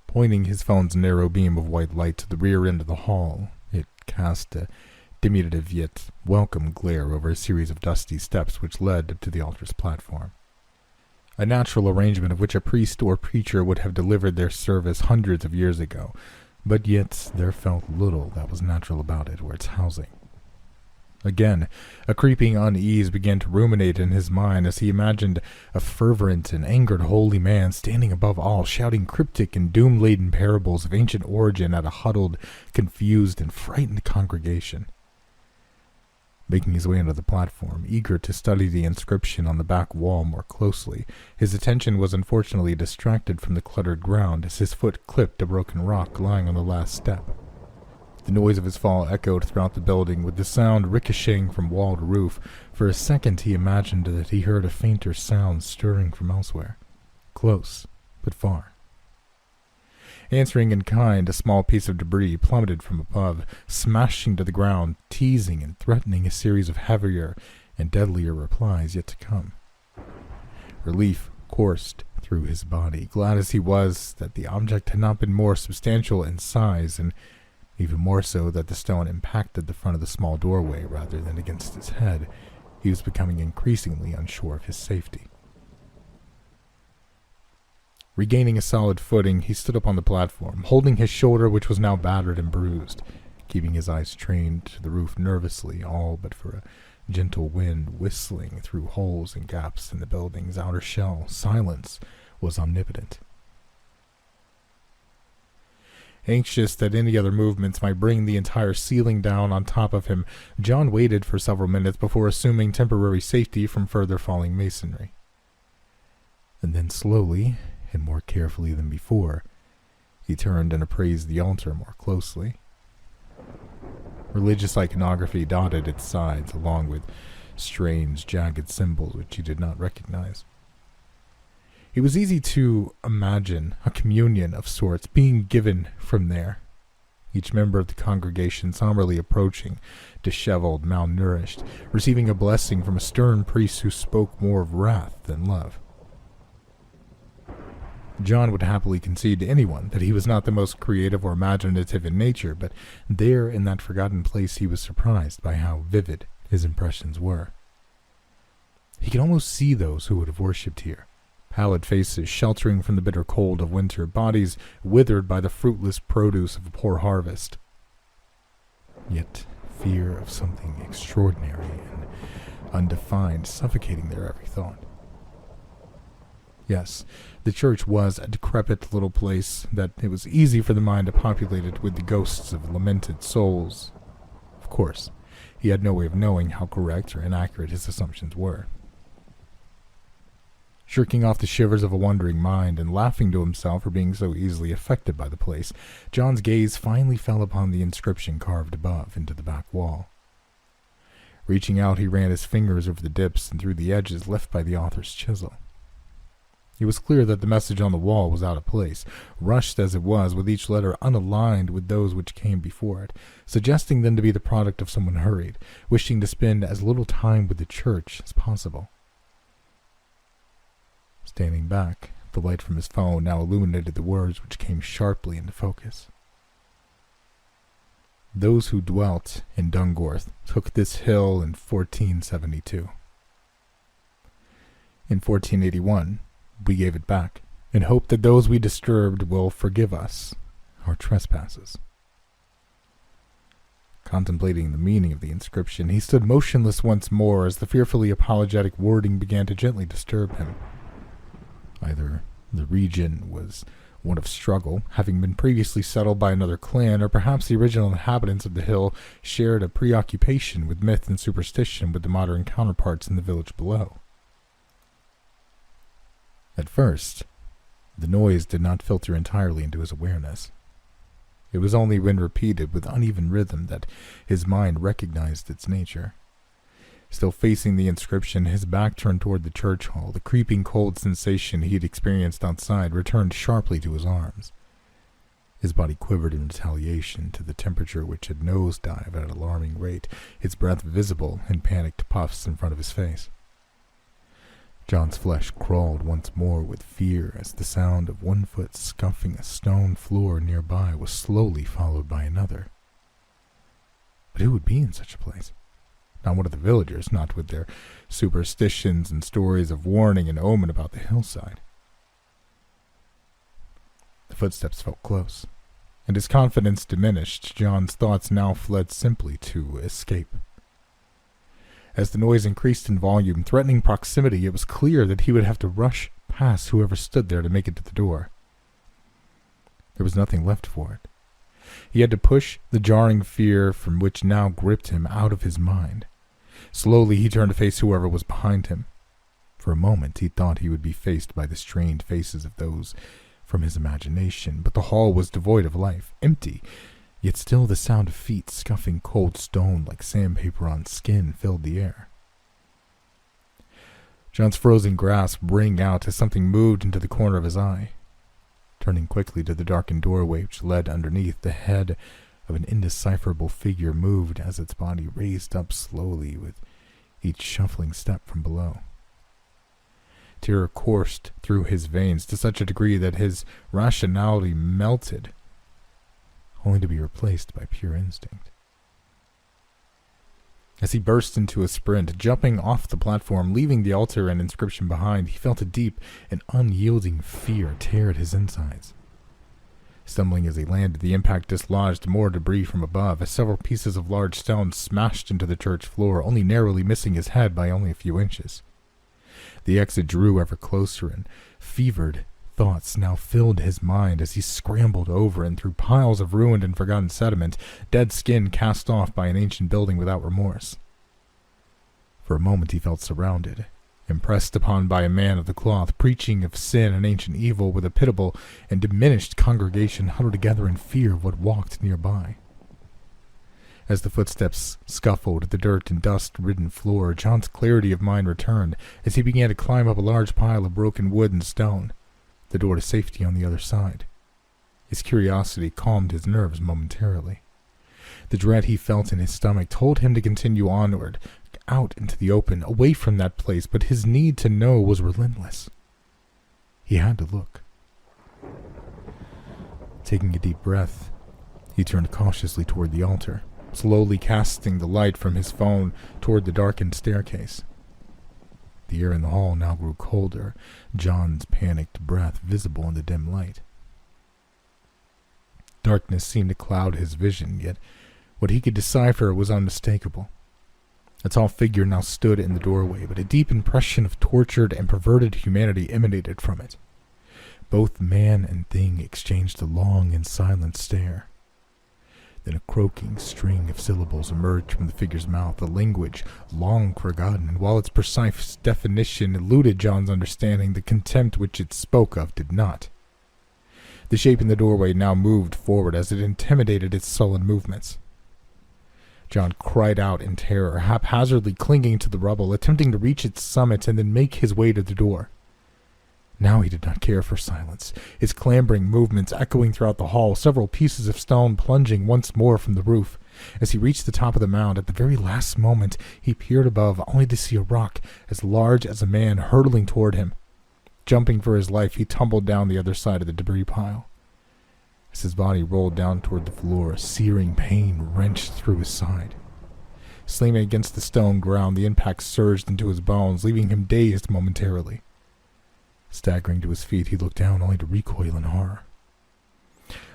Pointing his phone's narrow beam of white light to the rear end of the hall, it cast a diminutive yet welcome glare over a series of dusty steps which led to the altar's platform. A natural arrangement of which a priest or preacher would have delivered their service hundreds of years ago, but yet there felt little that was natural about it or its housing. Again, a creeping unease began to ruminate in his mind as he imagined a fervent and angered holy man standing above all, shouting cryptic and doom-laden parables of ancient origin at a huddled, confused, and frightened congregation. Making his way onto the platform, eager to study the inscription on the back wall more closely, his attention was unfortunately distracted from the cluttered ground as his foot clipped a broken rock lying on the last step. The noise of his fall echoed throughout the building, with the sound ricocheting from wall to roof. For a second he imagined that he heard a fainter sound stirring from elsewhere, close but far. Answering in kind, a small piece of debris plummeted from above, smashing to the ground, teasing and threatening a series of heavier and deadlier replies yet to come. Relief coursed through his body, glad as he was that the object had not been more substantial in size, and even more so that the stone impacted the front of the small doorway rather than against his head. He was becoming increasingly unsure of his safety. Regaining a solid footing, he stood up on the platform, holding his shoulder, which was now battered and bruised, keeping his eyes trained to the roof nervously, all but for a gentle wind whistling through holes and gaps in the building's outer shell. Silence was omnipotent. Anxious that any other movements might bring the entire ceiling down on top of him, John waited for several minutes before assuming temporary safety from further falling masonry. And then slowly, and more carefully than before, he turned and appraised the altar more closely. Religious iconography dotted its sides, along with strange, jagged symbols which he did not recognize. It was easy to imagine a communion of sorts being given from there, each member of the congregation somberly approaching, disheveled, malnourished, receiving a blessing from a stern priest who spoke more of wrath than love. John would happily concede to anyone that he was not the most creative or imaginative in nature, but there in that forgotten place he was surprised by how vivid his impressions were. He could almost see those who would have worshipped here. Pallid faces sheltering from the bitter cold of winter, bodies withered by the fruitless produce of a poor harvest. Yet fear of something extraordinary and undefined suffocating their every thought. Yes, the church was a decrepit little place that it was easy for the mind to populate it with the ghosts of lamented souls. Of course, he had no way of knowing how correct or inaccurate his assumptions were. Shirking off the shivers of a wondering mind and laughing to himself for being so easily affected by the place, John's gaze finally fell upon the inscription carved above into the back wall. Reaching out, he ran his fingers over the dips and through the edges left by the author's chisel. It was clear that the message on the wall was out of place, rushed as it was, with each letter unaligned with those which came before it, suggesting them to be the product of someone hurried, wishing to spend as little time with the church as possible. Standing back, the light from his phone now illuminated the words which came sharply into focus. Those who dwelt in Dungorth took this hill in 1472. In 1481, we gave it back, in hope that those we disturbed will forgive us our trespasses. Contemplating the meaning of the inscription, he stood motionless once more as the fearfully apologetic wording began to gently disturb him. Either the region was one of struggle, having been previously settled by another clan, or perhaps the original inhabitants of the hill shared a preoccupation with myth and superstition with the modern counterparts in the village below. At first, the noise did not filter entirely into his awareness. It was only when repeated with uneven rhythm that his mind recognized its nature. Still facing the inscription, his back turned toward the church hall, the creeping cold sensation he had experienced outside returned sharply to his arms. His body quivered in retaliation to the temperature which had nosedived at an alarming rate, its breath visible in panicked puffs in front of his face. John's flesh crawled once more with fear as the sound of one foot scuffing a stone floor nearby was slowly followed by another. But who would be in such a place? Not one of the villagers, not with their superstitions and stories of warning and omen about the hillside. The footsteps felt close, and his confidence diminished. John's thoughts now fled simply to escape. As the noise increased in volume, threatening proximity, it was clear that he would have to rush past whoever stood there to make it to the door. There was nothing left for it. He had to push the jarring fear from which now gripped him out of his mind. Slowly he turned to face whoever was behind him. For a moment he thought he would be faced by the strained faces of those from his imagination, but the hall was devoid of life, empty, yet still the sound of feet scuffing cold stone like sandpaper on skin filled the air. John's frozen grasp rang out as something moved into the corner of his eye. Turning quickly to the darkened doorway which led underneath, the head of an indecipherable figure moved as its body raised up slowly with each shuffling step from below. Terror coursed through his veins to such a degree that his rationality melted, only to be replaced by pure instinct. As he burst into a sprint, jumping off the platform, leaving the altar and inscription behind, he felt a deep and unyielding fear tear at his insides. Stumbling as he landed, the impact dislodged more debris from above, as several pieces of large stone smashed into the church floor, only narrowly missing his head by only a few inches. The exit drew ever closer, and fevered thoughts now filled his mind as he scrambled over and through piles of ruined and forgotten sediment, dead skin cast off by an ancient building without remorse. For a moment he felt surrounded, impressed upon by a man of the cloth, preaching of sin and ancient evil with a pitiable and diminished congregation huddled together in fear of what walked nearby. As the footsteps scuffled the dirt and dust-ridden floor, John's clarity of mind returned as he began to climb up a large pile of broken wood and stone, the door to safety on the other side. His curiosity calmed his nerves momentarily. The dread he felt in his stomach told him to continue onward, out into the open, away from that place, but his need to know was relentless. He had to look. Taking a deep breath, he turned cautiously toward the altar, slowly casting the light from his phone toward the darkened staircase. The air in the hall now grew colder, John's panicked breath visible in the dim light. Darkness seemed to cloud his vision, yet what he could decipher was unmistakable. A tall figure now stood in the doorway, but a deep impression of tortured and perverted humanity emanated from it. Both man and thing exchanged a long and silent stare. Then a croaking string of syllables emerged from the figure's mouth, a language long forgotten, and while its precise definition eluded John's understanding, the contempt which it spoke of did not. The shape in the doorway now moved forward as it intimidated its sullen movements. John cried out in terror, haphazardly clinging to the rubble, attempting to reach its summit and then make his way to the door. Now he did not care for silence, his clambering movements echoing throughout the hall, several pieces of stone plunging once more from the roof. As he reached the top of the mound, at the very last moment, he peered above, only to see a rock as large as a man hurtling toward him. Jumping for his life, he tumbled down the other side of the debris pile. As his body rolled down toward the floor, a searing pain wrenched through his side. Slamming against the stone ground, the impact surged into his bones, leaving him dazed momentarily. Staggering to his feet, he looked down only to recoil in horror.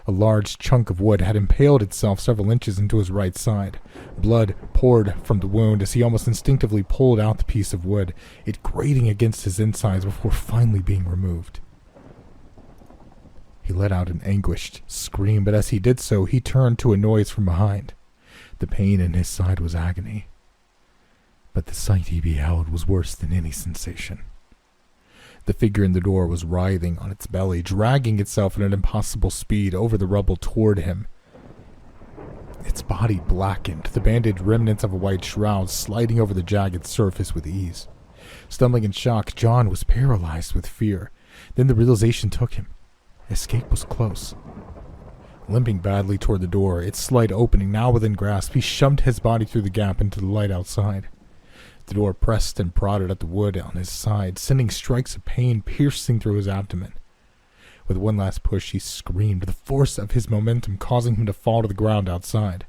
A large chunk of wood had impaled itself several inches into his right side. Blood poured from the wound as he almost instinctively pulled out the piece of wood, it grating against his insides before finally being removed. He He let out an anguished scream, but as he did so, he turned to a noise from behind. The pain in his side was agony, but the sight he beheld was worse than any sensation. The figure in the door was writhing on its belly, dragging itself at an impossible speed over the rubble toward him. Its body blackened, the bandaged remnants of a white shroud sliding over the jagged surface with ease. Stumbling in shock, John was paralyzed with fear. Then the realization took him. Escape was close. Limping badly toward the door, its slight opening now within grasp, he shoved his body through the gap into the light outside. The door pressed and prodded at the wood on his side, sending strikes of pain piercing through his abdomen. With one last push, he screamed, the force of his momentum causing him to fall to the ground outside.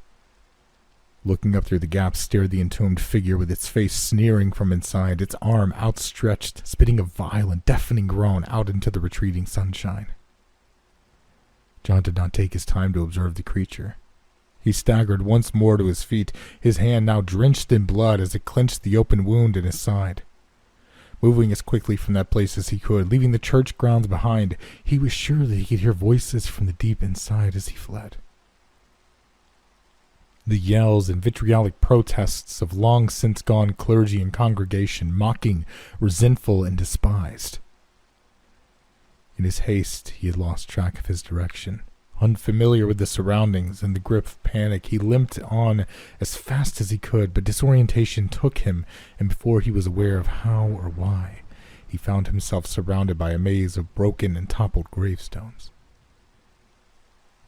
Looking up through the gap stared the entombed figure with its face sneering from inside, its arm outstretched, spitting a violent, deafening groan out into the retreating sunshine. John did not take his time to observe the creature. He staggered once more to his feet, his hand now drenched in blood as it clenched the open wound in his side. Moving as quickly from that place as he could, leaving the church grounds behind, he was sure that he could hear voices from the deep inside as he fled. The yells and vitriolic protests of long since gone clergy and congregation, mocking, resentful, and despised. In his haste, he had lost track of his direction. Unfamiliar with the surroundings and the grip of panic, he limped on as fast as he could, but disorientation took him, and before he was aware of how or why, he found himself surrounded by a maze of broken and toppled gravestones.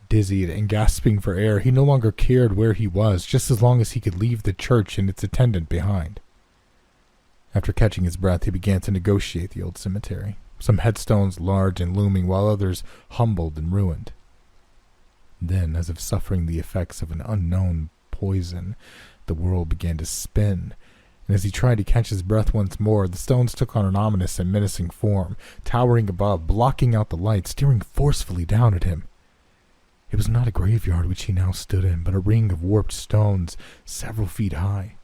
Dizzied and gasping for air, he no longer cared where he was, just as long as he could leave the church and its attendant behind. After catching his breath, he began to negotiate the old cemetery, some headstones large and looming, while others humbled and ruined. Then, as if suffering the effects of an unknown poison, the world began to spin, and as he tried to catch his breath once more, the stones took on an ominous and menacing form, towering above, blocking out the light, staring forcefully down at him. It was not a graveyard which he now stood in, but a ring of warped stones several feet high.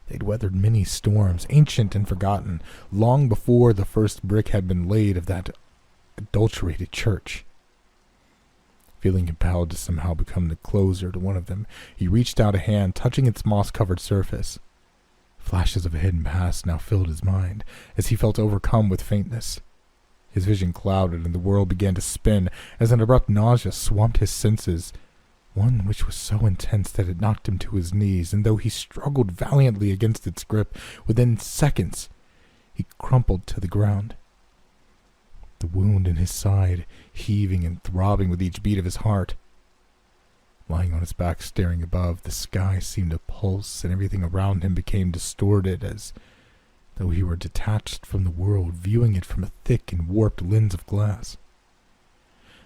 They'd weathered many storms, ancient and forgotten, long before the first brick had been laid of that adulterated church. Feeling compelled to somehow become the closer to one of them, he reached out a hand, touching its moss-covered surface. Flashes of a hidden past now filled his mind, as he felt overcome with faintness. His vision clouded, and the world began to spin, as an abrupt nausea swamped his senses, one which was so intense that it knocked him to his knees, and though he struggled valiantly against its grip, within seconds he crumpled to the ground. The wound in his side heaving and throbbing with each beat of his heart. Lying on his back, staring above, the sky seemed to pulse, and everything around him became distorted, as though he were detached from the world, viewing it from a thick and warped lens of glass.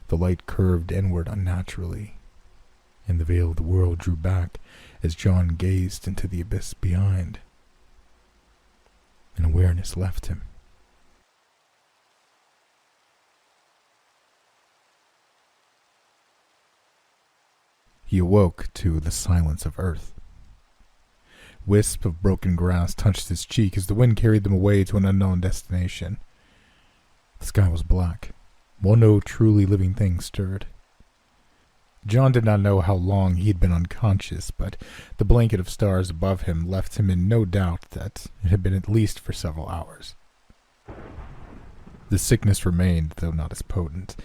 The light curved inward unnaturally, and the veil of the world drew back as John gazed into the abyss behind. And awareness left him. He awoke to the silence of earth. Wisps of broken grass touched his cheek as the wind carried them away to an unknown destination. The sky was black, while no truly living thing stirred. John did not know how long he had been unconscious, but the blanket of stars above him left him in no doubt that it had been at least for several hours. The sickness remained, though not as potent,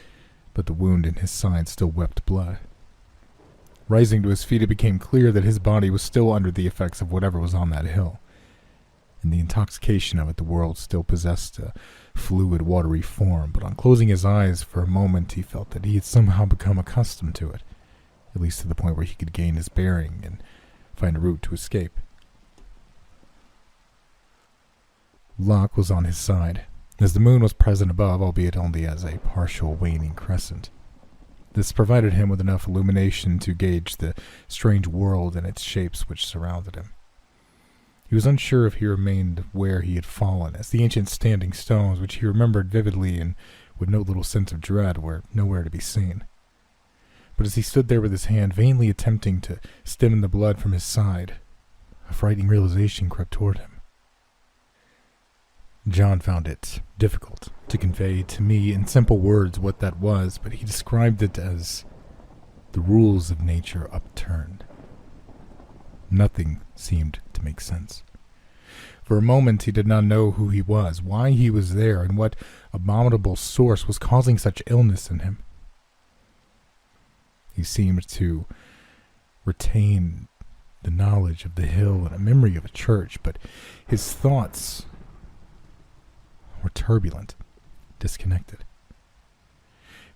but the wound in his side still wept blood. Rising to his feet, it became clear that his body was still under the effects of whatever was on that hill. In the intoxication of it, the world still possessed a fluid, watery form, but on closing his eyes for a moment, he felt that he had somehow become accustomed to it, at least to the point where he could gain his bearing and find a route to escape. Luck was on his side, as the moon was present above, albeit only as a partial waning crescent. This provided him with enough illumination to gauge the strange world and its shapes which surrounded him. He was unsure if he remained where he had fallen, as the ancient standing stones, which he remembered vividly and with no little sense of dread, were nowhere to be seen. But as he stood there with his hand vainly attempting to stem the blood from his side, a frightening realization crept toward him. John found it difficult to convey to me in simple words what that was, but he described it as the rules of nature upturned. Nothing seemed to make sense. For a moment he did not know who he was, why he was there, and what abominable source was causing such illness in him. He seemed to retain the knowledge of the hill and a memory of a church, but his thoughts were turbulent, disconnected.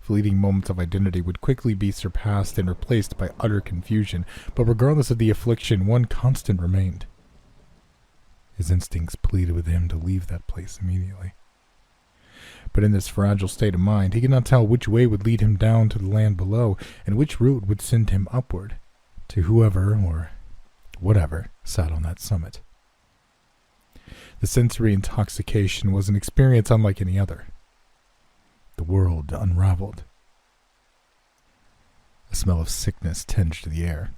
Fleeting moments of identity would quickly be surpassed and replaced by utter confusion, but regardless of the affliction, one constant remained. His instincts pleaded with him to leave that place immediately. But in this fragile state of mind, he could not tell which way would lead him down to the land below, and which route would send him upward, to whoever or whatever sat on that summit. The sensory intoxication was an experience unlike any other. The world unraveled. A smell of sickness tinged the air.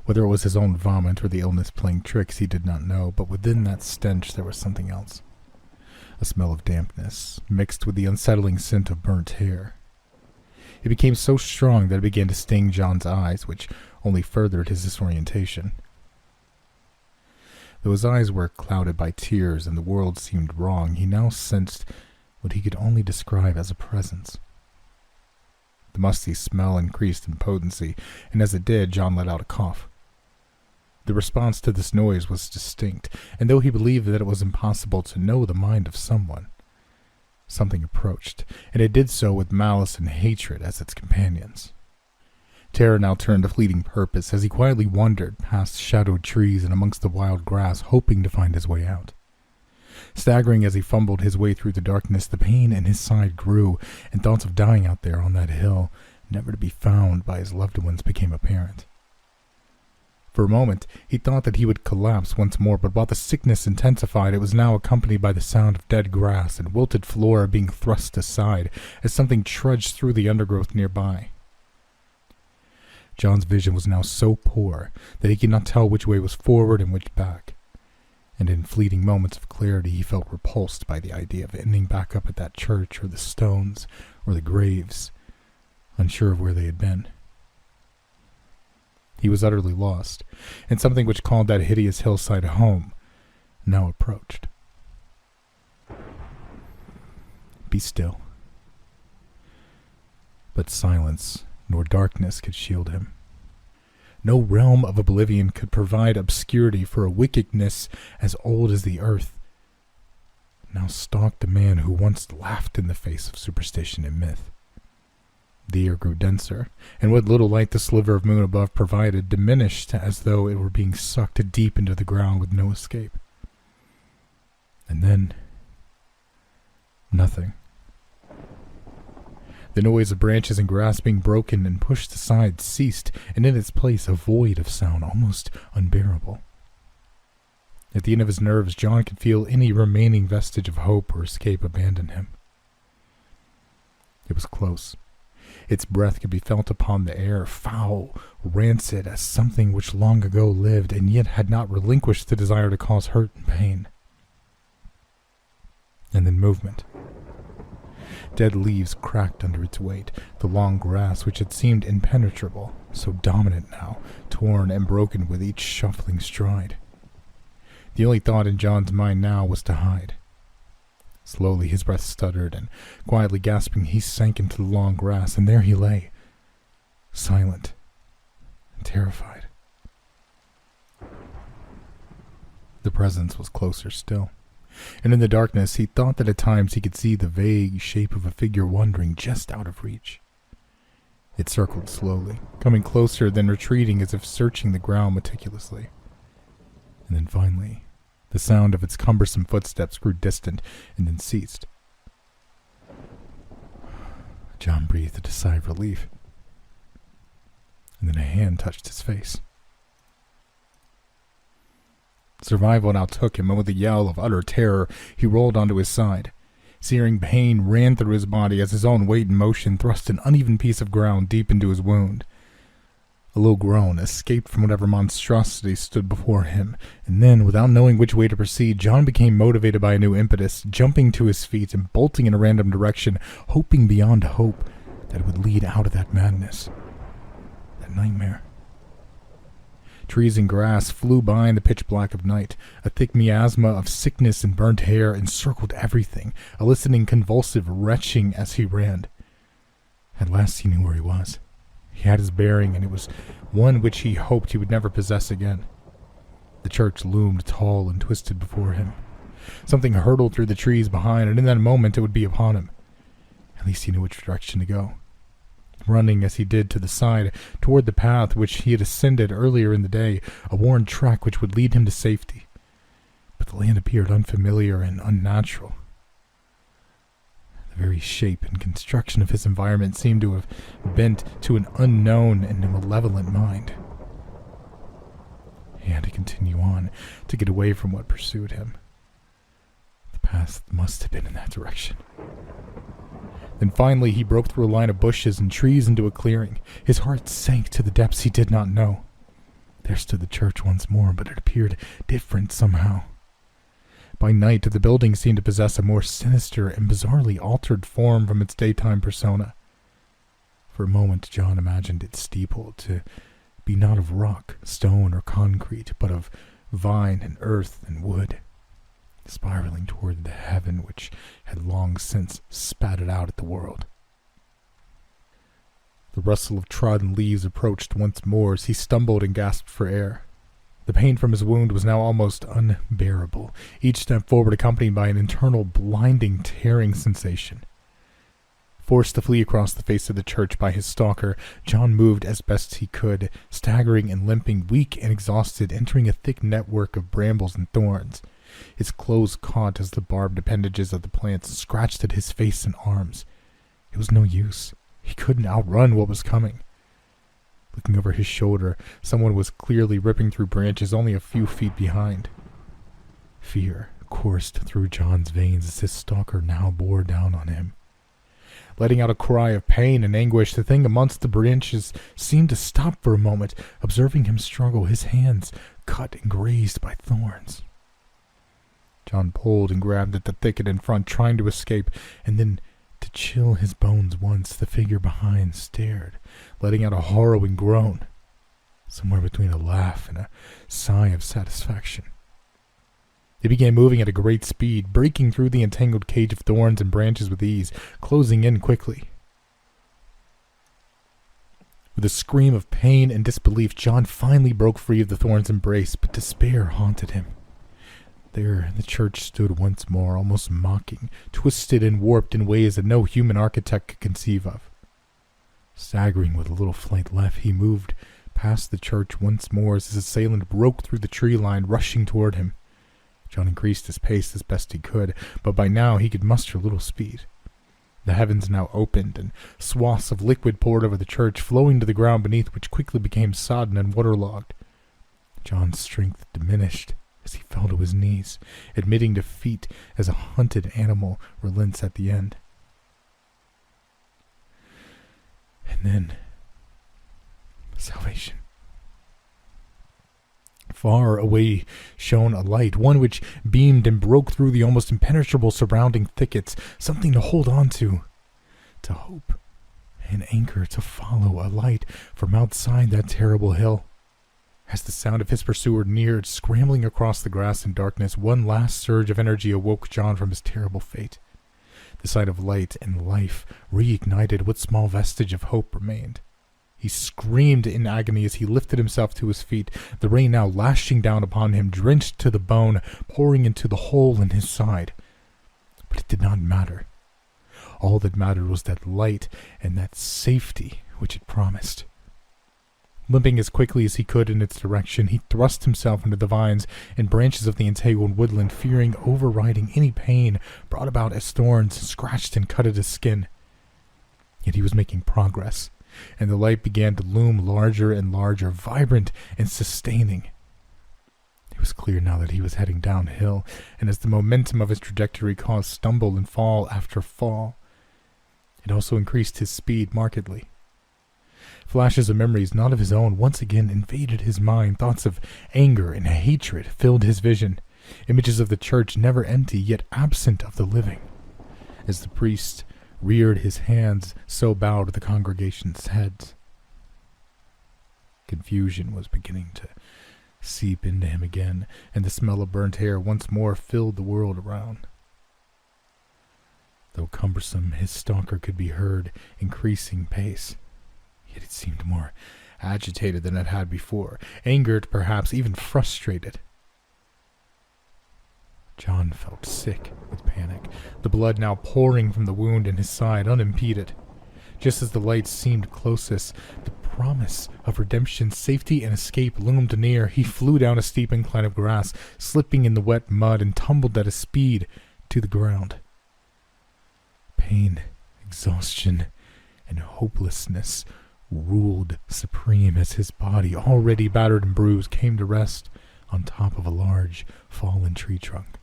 Whether it was his own vomit or the illness playing tricks, he did not know, but within that stench there was something else. A smell of dampness, mixed with the unsettling scent of burnt hair. It became so strong that it began to sting John's eyes, which only furthered his disorientation. Though his eyes were clouded by tears and the world seemed wrong, he now sensed what he could only describe as a presence. The musty smell increased in potency, and as it did, John let out a cough. The response to this noise was distinct, and though he believed that it was impossible to know the mind of someone, something approached, and it did so with malice and hatred as its companions. Terror now turned to fleeting purpose as he quietly wandered past shadowed trees and amongst the wild grass, hoping to find his way out. Staggering as he fumbled his way through the darkness, the pain in his side grew, and thoughts of dying out there on that hill, never to be found by his loved ones, became apparent. For a moment, he thought that he would collapse once more, but while the sickness intensified, it was now accompanied by the sound of dead grass and wilted flora being thrust aside as something trudged through the undergrowth nearby. John's vision was now so poor that he could not tell which way was forward and which back. And in fleeting moments of clarity he felt repulsed by the idea of ending back up at that church or the stones or the graves, unsure of where they had been. He was utterly lost, and something which called that hideous hillside home now approached. Be still. But silence nor darkness could shield him. No realm of oblivion could provide obscurity for a wickedness as old as the earth. Now stalked a man who once laughed in the face of superstition and myth. The air grew denser, and what little light the sliver of moon above provided diminished as though it were being sucked deep into the ground with no escape. And then, nothing. The noise of branches and grass being broken and pushed aside ceased, and in its place a void of sound almost unbearable. At the end of his nerves, John could feel any remaining vestige of hope or escape abandon him. It was close. Its breath could be felt upon the air, foul, rancid, as something which long ago lived and yet had not relinquished the desire to cause hurt and pain. And then movement. Dead leaves cracked under its weight, the long grass, which had seemed impenetrable, so dominant now, torn and broken with each shuffling stride. The only thought in John's mind now was to hide. Slowly his breath stuttered, and quietly gasping he sank into the long grass, and there he lay, silent and terrified. The presence was closer still, and in the darkness he thought that at times he could see the vague shape of a figure wandering just out of reach. It circled slowly, coming closer, then retreating as if searching the ground meticulously. And then finally, the sound of its cumbersome footsteps grew distant and then ceased. John breathed a sigh of relief, and then a hand touched his face. Survival now took him, and with a yell of utter terror, he rolled onto his side. Searing pain ran through his body as his own weight and motion thrust an uneven piece of ground deep into his wound. A low groan escaped from whatever monstrosity stood before him, and then, without knowing which way to proceed, John became motivated by a new impetus, jumping to his feet and bolting in a random direction, hoping beyond hope that it would lead out of that madness, that nightmare. Trees and grass flew by in the pitch black of night. A thick miasma of sickness and burnt hair encircled everything, eliciting convulsive retching as he ran. At last he knew where he was. He had his bearing, and it was one which he hoped he would never possess again. The church loomed tall and twisted before him. Something hurtled through the trees behind, and in that moment it would be upon him. At least he knew which direction to go. Running as he did to the side, toward the path which he had ascended earlier in the day, a worn track which would lead him to safety. But the land appeared unfamiliar and unnatural. The very shape and construction of his environment seemed to have bent to an unknown and malevolent mind. He had to continue on to get away from what pursued him. The path must have been in that direction. Then finally he broke through a line of bushes and trees into a clearing. His heart sank to the depths he did not know. There stood the church once more, but it appeared different somehow. By night, the building seemed to possess a more sinister and bizarrely altered form from its daytime persona. For a moment, John imagined its steeple to be not of rock, stone, or concrete, but of vine and earth and wood, spiraling toward the heaven which had long since spat it out at the world. The rustle of trodden leaves approached once more as he stumbled and gasped for air. The pain from his wound was now almost unbearable, each step forward accompanied by an internal blinding, tearing sensation. Forced to flee across the face of the church by his stalker, John moved as best he could, staggering and limping, weak and exhausted, entering a thick network of brambles and thorns. His clothes caught as the barbed appendages of the plants scratched at his face and arms. It was no use. He couldn't outrun what was coming. Looking over his shoulder, someone was clearly ripping through branches only a few feet behind. Fear coursed through John's veins as his stalker now bore down on him. Letting out a cry of pain and anguish, the thing amongst the branches seemed to stop for a moment, observing him struggle, his hands cut and grazed by thorns. John pulled and grabbed at the thicket in front, trying to escape, and then, to chill his bones once, the figure behind stared, letting out a harrowing groan, somewhere between a laugh and a sigh of satisfaction. They began moving at a great speed, breaking through the entangled cage of thorns and branches with ease, closing in quickly. With a scream of pain and disbelief, John finally broke free of the thorn's embrace, but despair haunted him. There the church stood once more, almost mocking, twisted and warped in ways that no human architect could conceive of. Staggering with a little flight left, he moved past the church once more as his assailant broke through the tree line, rushing toward him. John increased his pace as best he could, but by now he could muster little speed. The heavens now opened, and swaths of liquid poured over the church, flowing to the ground beneath, which quickly became sodden and waterlogged. John's strength diminished as he fell to his knees, admitting defeat as a hunted animal relents at the end. And then, salvation. Far away shone a light, one which beamed and broke through the almost impenetrable surrounding thickets, something to hold on to hope, an anchor to follow, a light from outside that terrible hill. As the sound of his pursuer neared, scrambling across the grass and darkness, one last surge of energy awoke John from his terrible fate. The sight of light and life reignited what small vestige of hope remained. He screamed in agony as he lifted himself to his feet, the rain now lashing down upon him, drenched to the bone, pouring into the hole in his side. But it did not matter. All that mattered was that light and that safety which it promised. Limping as quickly as he could in its direction, he thrust himself into the vines and branches of the entangled woodland, fearing overriding any pain brought about as thorns scratched and cut at his skin. Yet he was making progress, and the light began to loom larger and larger, vibrant and sustaining. It was clear now that he was heading downhill, and as the momentum of his trajectory caused stumble and fall after fall, it also increased his speed markedly. Flashes of memories not of his own once again invaded his mind. Thoughts of anger and hatred filled his vision. Images of the church never empty, yet absent of the living. As the priest reared his hands, so bowed the congregation's heads. Confusion was beginning to seep into him again, and the smell of burnt hair once more filled the world around. Though cumbersome, his stalker could be heard increasing pace. Yet it seemed more agitated than it had before, angered, perhaps even frustrated. John felt sick with panic, the blood now pouring from the wound in his side unimpeded. Just as the lights seemed closest, the promise of redemption, safety, and escape loomed near. He flew down a steep incline of grass, slipping in the wet mud, and tumbled at a speed to the ground. Pain, exhaustion, and hopelessness ruled supreme as his body, already battered and bruised, came to rest on top of a large fallen tree trunk.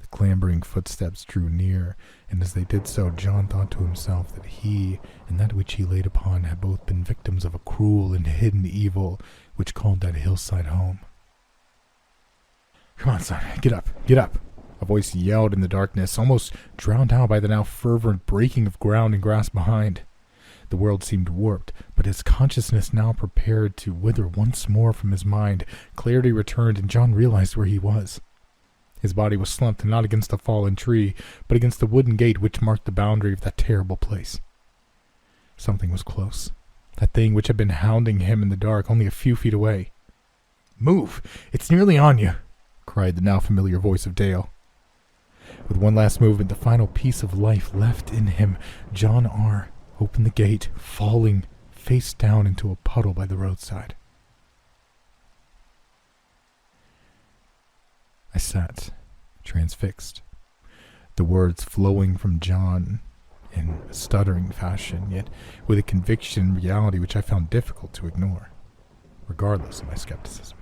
The clambering footsteps drew near, and as they did so, John thought to himself that he and that which he laid upon had both been victims of a cruel and hidden evil which called that hillside home. "Come on, son, get up, get up!" A voice yelled in the darkness, almost drowned out by the now fervent breaking of ground and grass behind. The world seemed warped, but his consciousness now prepared to wither once more from his mind. Clarity returned, and John realized where he was. His body was slumped not against a fallen tree, but against the wooden gate which marked the boundary of that terrible place. Something was close. That thing which had been hounding him in the dark only a few feet away. "Move! It's nearly on you!" cried the now familiar voice of Dale. With one last movement, the final piece of life left in him, John R. opened the gate, falling face down into a puddle by the roadside. I sat, transfixed, the words flowing from John in a stuttering fashion, yet with a conviction and reality which I found difficult to ignore, regardless of my skepticism.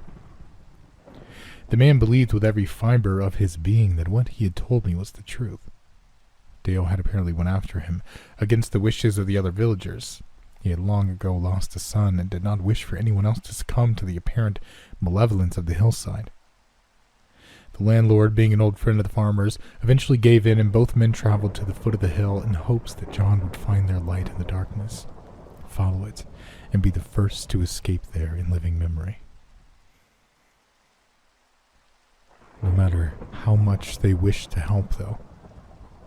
The man believed with every fiber of his being that what he had told me was the truth. Dale had apparently went after him, against the wishes of the other villagers. He had long ago lost a son and did not wish for anyone else to succumb to the apparent malevolence of the hillside. The landlord, being an old friend of the farmers, eventually gave in, and both men traveled to the foot of the hill in hopes that John would find their light in the darkness, follow it, and be the first to escape there in living memory. No matter how much they wished to help, though,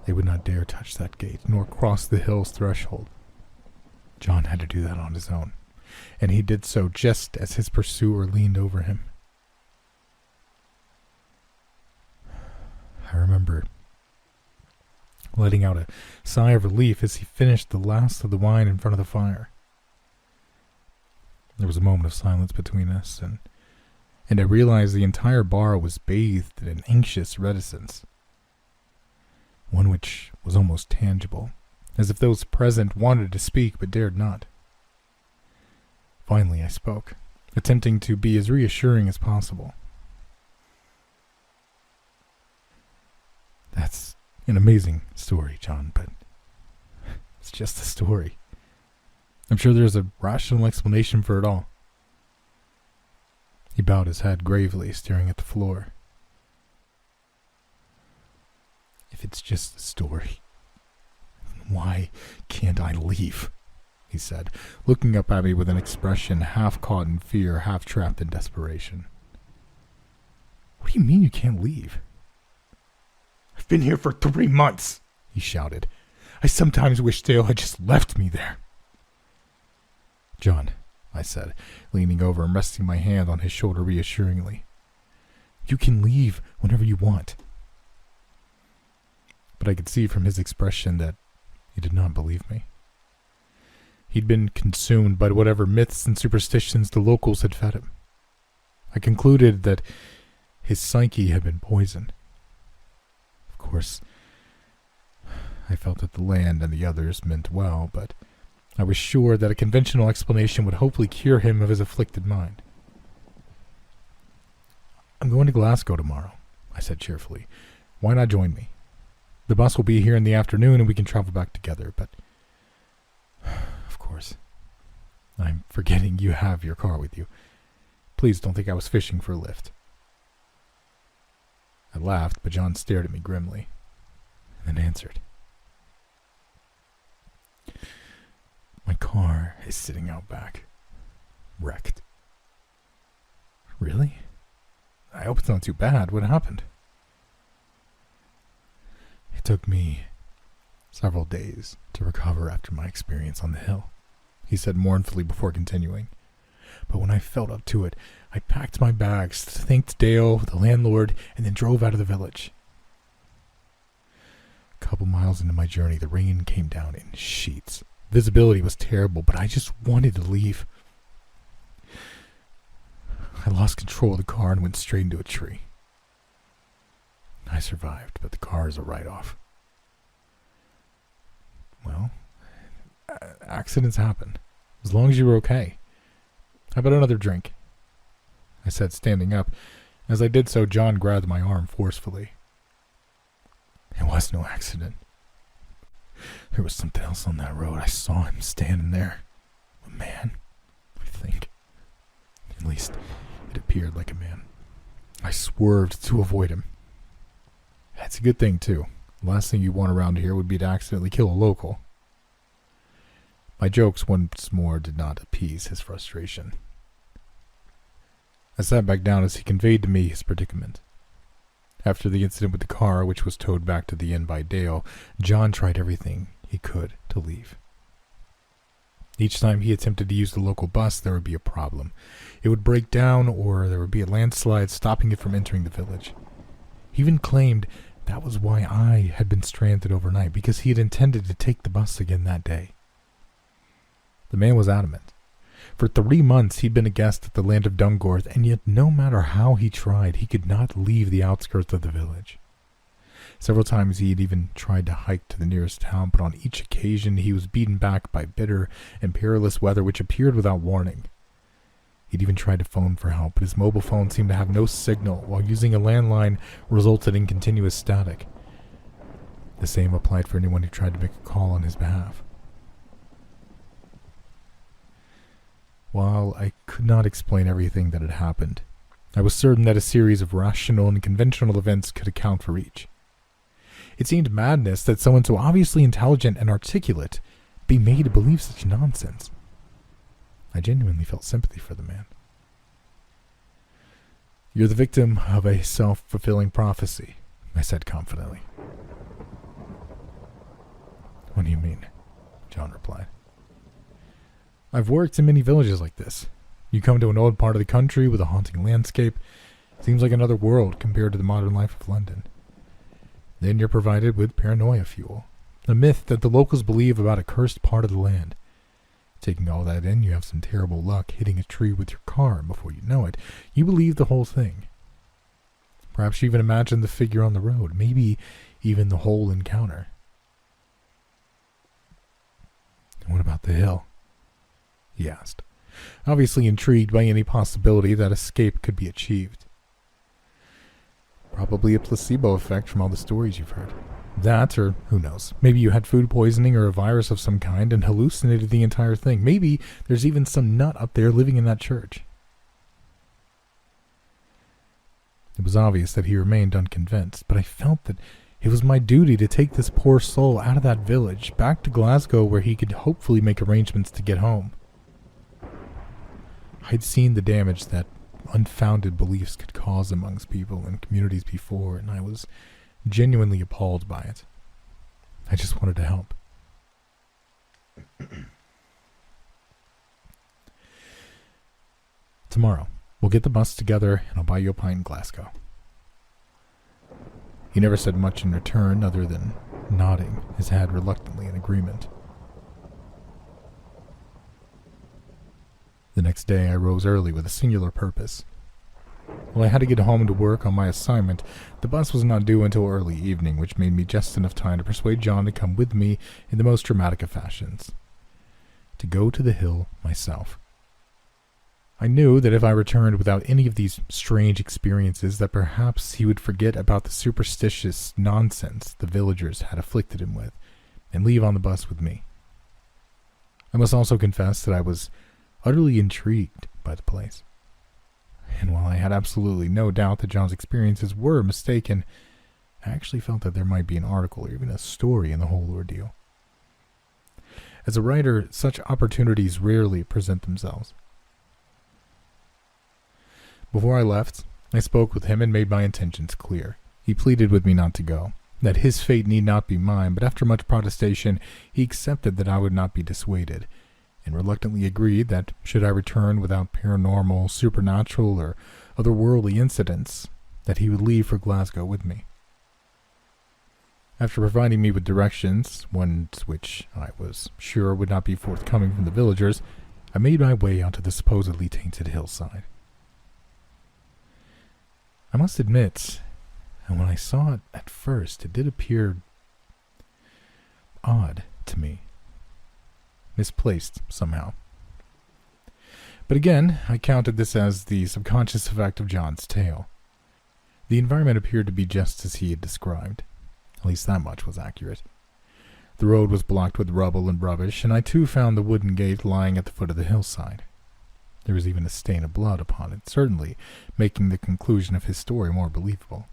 they would not dare touch that gate, nor cross the hill's threshold. John had to do that on his own, and he did so just as his pursuer leaned over him. I remember letting out a sigh of relief as he finished the last of the wine in front of the fire. There was a moment of silence between us, and I realized the entire bar was bathed in an anxious reticence, one which was almost tangible, as if those present wanted to speak but dared not. Finally I spoke, attempting to be as reassuring as possible. "That's an amazing story, John, but it's just a story. I'm sure there's a rational explanation for it all." He bowed his head gravely, staring at the floor. "If it's just a story, then why can't I leave?" he said, looking up at me with an expression half caught in fear, half trapped in desperation. "What do you mean you can't leave?" "I've been here for 3 months, he shouted. "I sometimes wish Dale had just left me there." "John," I said, leaning over and resting my hand on his shoulder reassuringly, "you can leave whenever you want." But I could see from his expression that he did not believe me. He'd been consumed by whatever myths and superstitions the locals had fed him. I concluded that his psyche had been poisoned. Of course, I felt that the land and the others meant well, but I was sure that a conventional explanation would hopefully cure him of his afflicted mind. "I'm going to Glasgow tomorrow," I said cheerfully. "Why not join me? The bus will be here in the afternoon and we can travel back together, but forgetting you have your car with you. Please don't think I was fishing for a lift." I laughed, but John stared at me grimly, and then answered. "My car is sitting out back, wrecked." "Really? I hope it's not too bad. What happened?" "It took me several days to recover after my experience on the hill," he said mournfully before continuing. "But when I felt up to it, I packed my bags, thanked Dale, the landlord, and then drove out of the village. A couple miles into my journey, the rain came down in sheets. Visibility was terrible, but I just wanted to leave. I lost control of the car and went straight into a tree. I survived, but the car is a write-off." "Well, accidents happen. As long as you were okay. How about another drink?" I said, standing up. As I did so, John grabbed my arm forcefully. "It was no accident. There was something else on that road. I saw him standing there. A man, I think. At least, it appeared like a man. I swerved to avoid him. That's a good thing, too. The last thing you want around here would be to accidentally kill a local." My jokes once more did not appease his frustration. I sat back down as he conveyed to me his predicament. After the incident with the car, which was towed back to the inn by Dale, John tried everything he could to leave. Each time he attempted to use the local bus, there would be a problem. It would break down, or there would be a landslide stopping it from entering the village. He even claimed that was why I had been stranded overnight, because he had intended to take the bus again that day. The man was adamant. For 3 months he'd been a guest at the land of Dungorth, and yet no matter how he tried, he could not leave the outskirts of the village. Several times he had even tried to hike to the nearest town, but on each occasion he was beaten back by bitter and perilous weather which appeared without warning. He'd even tried to phone for help, but his mobile phone seemed to have no signal, while using a landline resulted in continuous static. The same applied for anyone who tried to make a call on his behalf. While I could not explain everything that had happened, I was certain that a series of rational and conventional events could account for each. It seemed madness that someone so obviously intelligent and articulate be made to believe such nonsense. I genuinely felt sympathy for the man. "You're the victim of a self-fulfilling prophecy," I said confidently. "What do you mean?" John replied. "I've worked in many villages like this. You come to an old part of the country with a haunting landscape. Seems like another world compared to the modern life of London. Then you're provided with paranoia fuel, a myth that the locals believe about a cursed part of the land. Taking all that in, you have some terrible luck hitting a tree with your car, and before you know it, you believe the whole thing. Perhaps you even imagine the figure on the road, maybe even the whole encounter." "What about the hill?" he asked, obviously intrigued by any possibility that escape could be achieved. "Probably a placebo effect from all the stories you've heard. That, or who knows, maybe you had food poisoning or a virus of some kind and hallucinated the entire thing. Maybe there's even some nut up there living in that church." It was obvious that he remained unconvinced, but I felt that it was my duty to take this poor soul out of that village, back to Glasgow, where he could hopefully make arrangements to get home. I'd seen the damage that unfounded beliefs could cause amongst people and communities before, and I was genuinely appalled by it. I just wanted to help. "Tomorrow, we'll get the bus together, and I'll buy you a pint in Glasgow." He never said much in return other than nodding his head reluctantly in agreement. The next day I rose early with a singular purpose. While I had to get home to work on my assignment, the bus was not due until early evening, which made me just enough time to persuade John to come with me in the most dramatic of fashions. To go to the hill myself. I knew that if I returned without any of these strange experiences, that perhaps he would forget about the superstitious nonsense the villagers had afflicted him with, and leave on the bus with me. I must also confess that I was utterly intrigued by the place. And while I had absolutely no doubt that John's experiences were mistaken, I actually felt that there might be an article or even a story in the whole ordeal. As a writer, such opportunities rarely present themselves. Before I left, I spoke with him and made my intentions clear. He pleaded with me not to go, that his fate need not be mine, but after much protestation, he accepted that I would not be dissuaded, and reluctantly agreed that should I return without paranormal, supernatural, or otherworldly incidents, that he would leave for Glasgow with me. After providing me with directions, ones which I was sure would not be forthcoming from the villagers, I made my way onto the supposedly tainted hillside. I must admit, and when I saw it at first, it did appear odd to me. Misplaced, somehow. But again, I counted this as the subconscious effect of John's tale. The environment appeared to be just as he had described. At least that much was accurate. The road was blocked with rubble and rubbish, and I too found the wooden gate lying at the foot of the hillside. There was even a stain of blood upon it, certainly making the conclusion of his story more believable.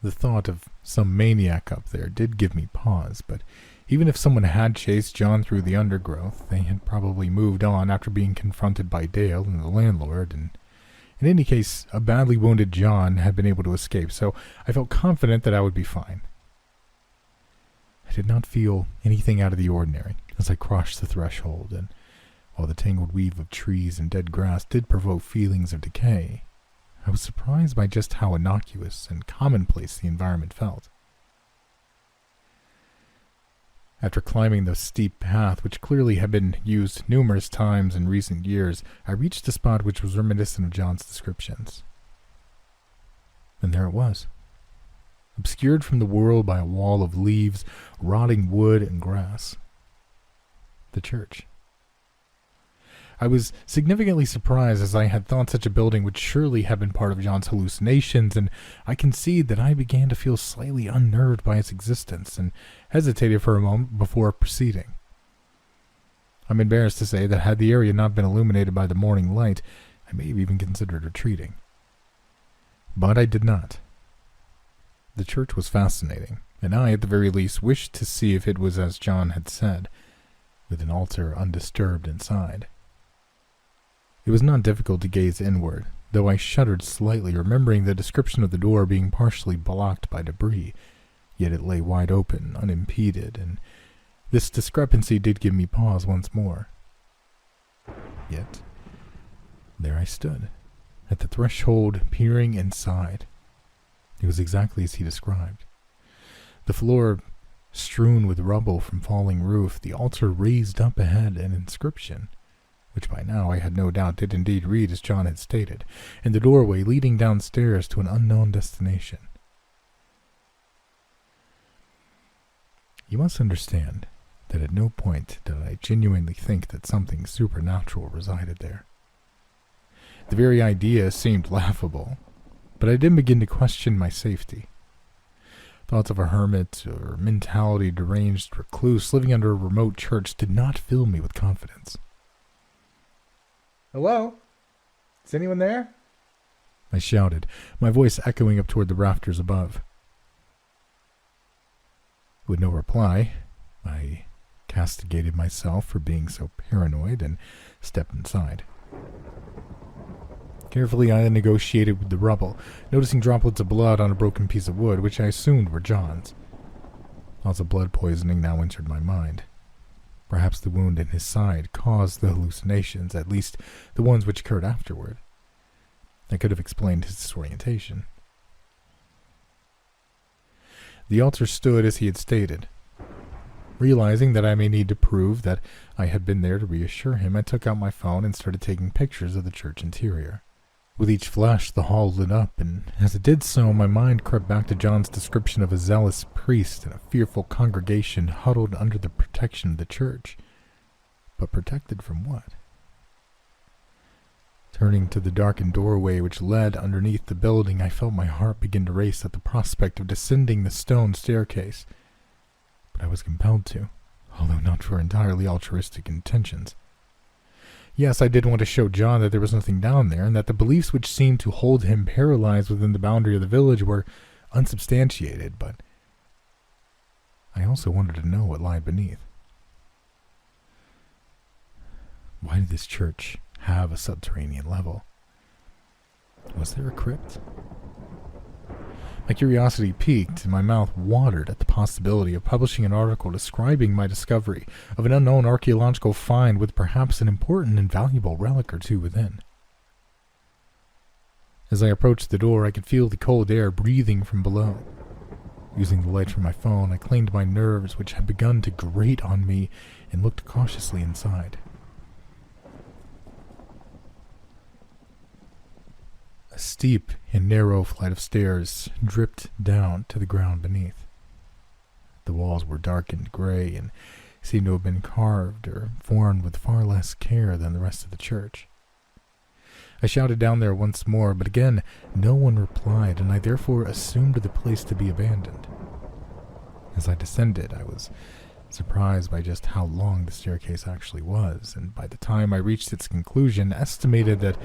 The thought of some maniac up there did give me pause, but even if someone had chased John through the undergrowth, they had probably moved on after being confronted by Dale and the landlord, and in any case, a badly wounded John had been able to escape, so I felt confident that I would be fine. I did not feel anything out of the ordinary as I crossed the threshold, and while the tangled weave of trees and dead grass did provoke feelings of decay, I was surprised by just how innocuous and commonplace the environment felt. After climbing the steep path, which clearly had been used numerous times in recent years, I reached a spot which was reminiscent of John's descriptions. And there it was, obscured from the world by a wall of leaves, rotting wood, and grass. The church. I was significantly surprised, as I had thought such a building would surely have been part of John's hallucinations, and I concede that I began to feel slightly unnerved by its existence, and hesitated for a moment before proceeding. I'm embarrassed to say that had the area not been illuminated by the morning light, I may have even considered retreating. But I did not. The church was fascinating, and I, at the very least, wished to see if it was as John had said, with an altar undisturbed inside. It was not difficult to gaze inward, though I shuddered slightly, remembering the description of the door being partially blocked by debris, yet it lay wide open, unimpeded, and this discrepancy did give me pause once more. Yet, there I stood, at the threshold, peering inside. It was exactly as he described. The floor strewn with rubble from falling roof, the altar raised up ahead an inscription, which by now I had no doubt did indeed read as John had stated, and the doorway leading downstairs to an unknown destination. You must understand that at no point did I genuinely think that something supernatural resided there. The very idea seemed laughable, but I did begin to question my safety. Thoughts of a hermit or mentality deranged recluse living under a remote church did not fill me with confidence. "Hello? Is anyone there?" I shouted, my voice echoing up toward the rafters above. With no reply, I castigated myself for being so paranoid and stepped inside. Carefully, I negotiated with the rubble, noticing droplets of blood on a broken piece of wood, which I assumed were John's. Thoughts of blood poisoning now entered my mind. Perhaps the wound in his side caused the hallucinations, at least the ones which occurred afterward. I could have explained his disorientation. The altar stood as he had stated. Realizing that I may need to prove that I had been there to reassure him, I took out my phone and started taking pictures of the church interior. With each flash, the hall lit up, and as it did so, my mind crept back to John's description of a zealous priest and a fearful congregation huddled under the protection of the church. But protected from what? Turning to the darkened doorway which led underneath the building, I felt my heart begin to race at the prospect of descending the stone staircase. But I was compelled to, although not for entirely altruistic intentions. Yes, I did want to show John that there was nothing down there, and that the beliefs which seemed to hold him paralyzed within the boundary of the village were unsubstantiated, but I also wanted to know what lied beneath. Why did this church have a subterranean level? Was there a crypt? My curiosity piqued and my mouth watered at the possibility of publishing an article describing my discovery of an unknown archaeological find with perhaps an important and valuable relic or two within. As I approached the door, I could feel the cold air breathing from below. Using the light from my phone, I cleaned my nerves, which had begun to grate on me, and looked cautiously inside. A steep and narrow flight of stairs dripped down to the ground beneath. The walls were darkened gray and seemed to have been carved or formed with far less care than the rest of the church. I shouted down there once more, but again no one replied, and I therefore assumed the place to be abandoned. As I descended, I was surprised by just how long the staircase actually was, and by the time I reached its conclusion, estimated that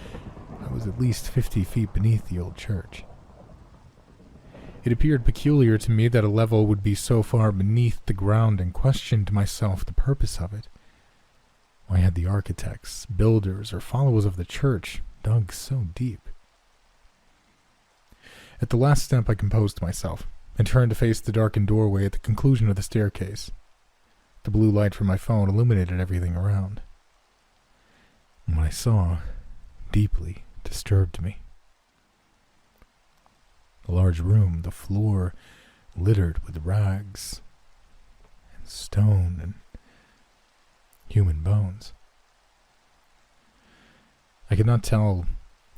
I was at least 50 feet beneath the old church. It appeared peculiar to me that a level would be so far beneath the ground, and questioned myself the purpose of it. Why had the architects, builders, or followers of the church dug so deep? At the last step, I composed myself and turned to face the darkened doorway at the conclusion of the staircase. The blue light from my phone illuminated everything around. And what I saw deeply disturbed me. A large room, the floor littered with rags and stone and human bones. I could not tell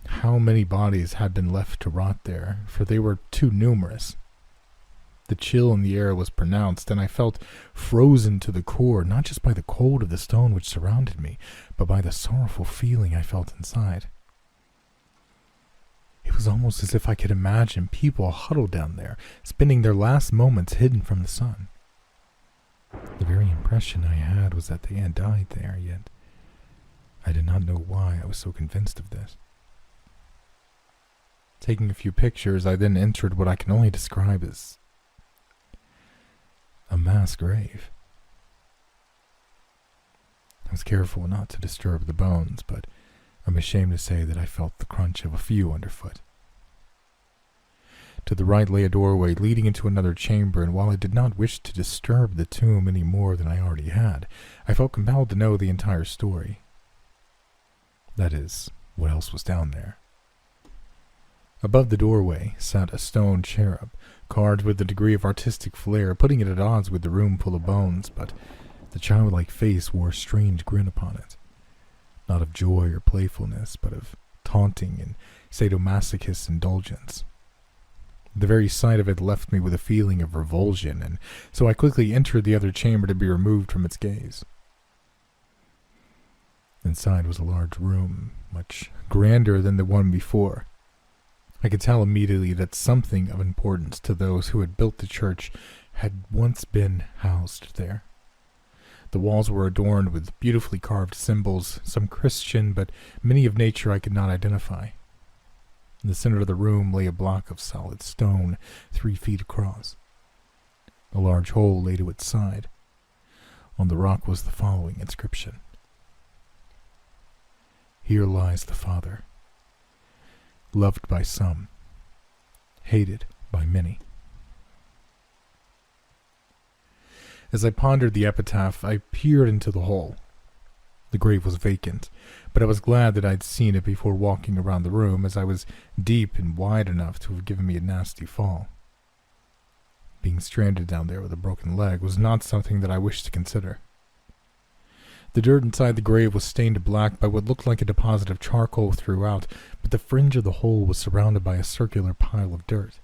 how many bodies had been left to rot there, for they were too numerous. The chill in the air was pronounced, and I felt frozen to the core, not just by the cold of the stone which surrounded me, but by the sorrowful feeling I felt inside. It was almost as if I could imagine people huddled down there, spending their last moments hidden from the sun. The very impression I had was that they had died there, yet I did not know why I was so convinced of this. Taking a few pictures, I then entered what I can only describe as a mass grave. I was careful not to disturb the bones, but I'm ashamed to say that I felt the crunch of a few underfoot. To the right lay a doorway leading into another chamber, and while I did not wish to disturb the tomb any more than I already had, I felt compelled to know the entire story. That is, what else was down there. Above the doorway sat a stone cherub, carved with a degree of artistic flair, putting it at odds with the room full of bones, but the childlike face wore a strange grin upon it. Not of joy or playfulness, but of taunting and sadomasochist indulgence. The very sight of it left me with a feeling of revulsion, and so I quickly entered the other chamber to be removed from its gaze. Inside was a large room, much grander than the one before. I could tell immediately that something of importance to those who had built the church had once been housed there. The walls were adorned with beautifully carved symbols, some Christian, but many of nature I could not identify. In the center of the room lay a block of solid stone, 3 feet across. A large hole lay to its side. On the rock was the following inscription: "Here lies the Father, loved by some, hated by many." As I pondered the epitaph, I peered into the hole. The grave was vacant, but I was glad that I'd seen it before walking around the room, as I was deep and wide enough to have given me a nasty fall. Being stranded down there with a broken leg was not something that I wished to consider. The dirt inside the grave was stained black by what looked like a deposit of charcoal throughout, but the fringe of the hole was surrounded by a circular pile of dirt.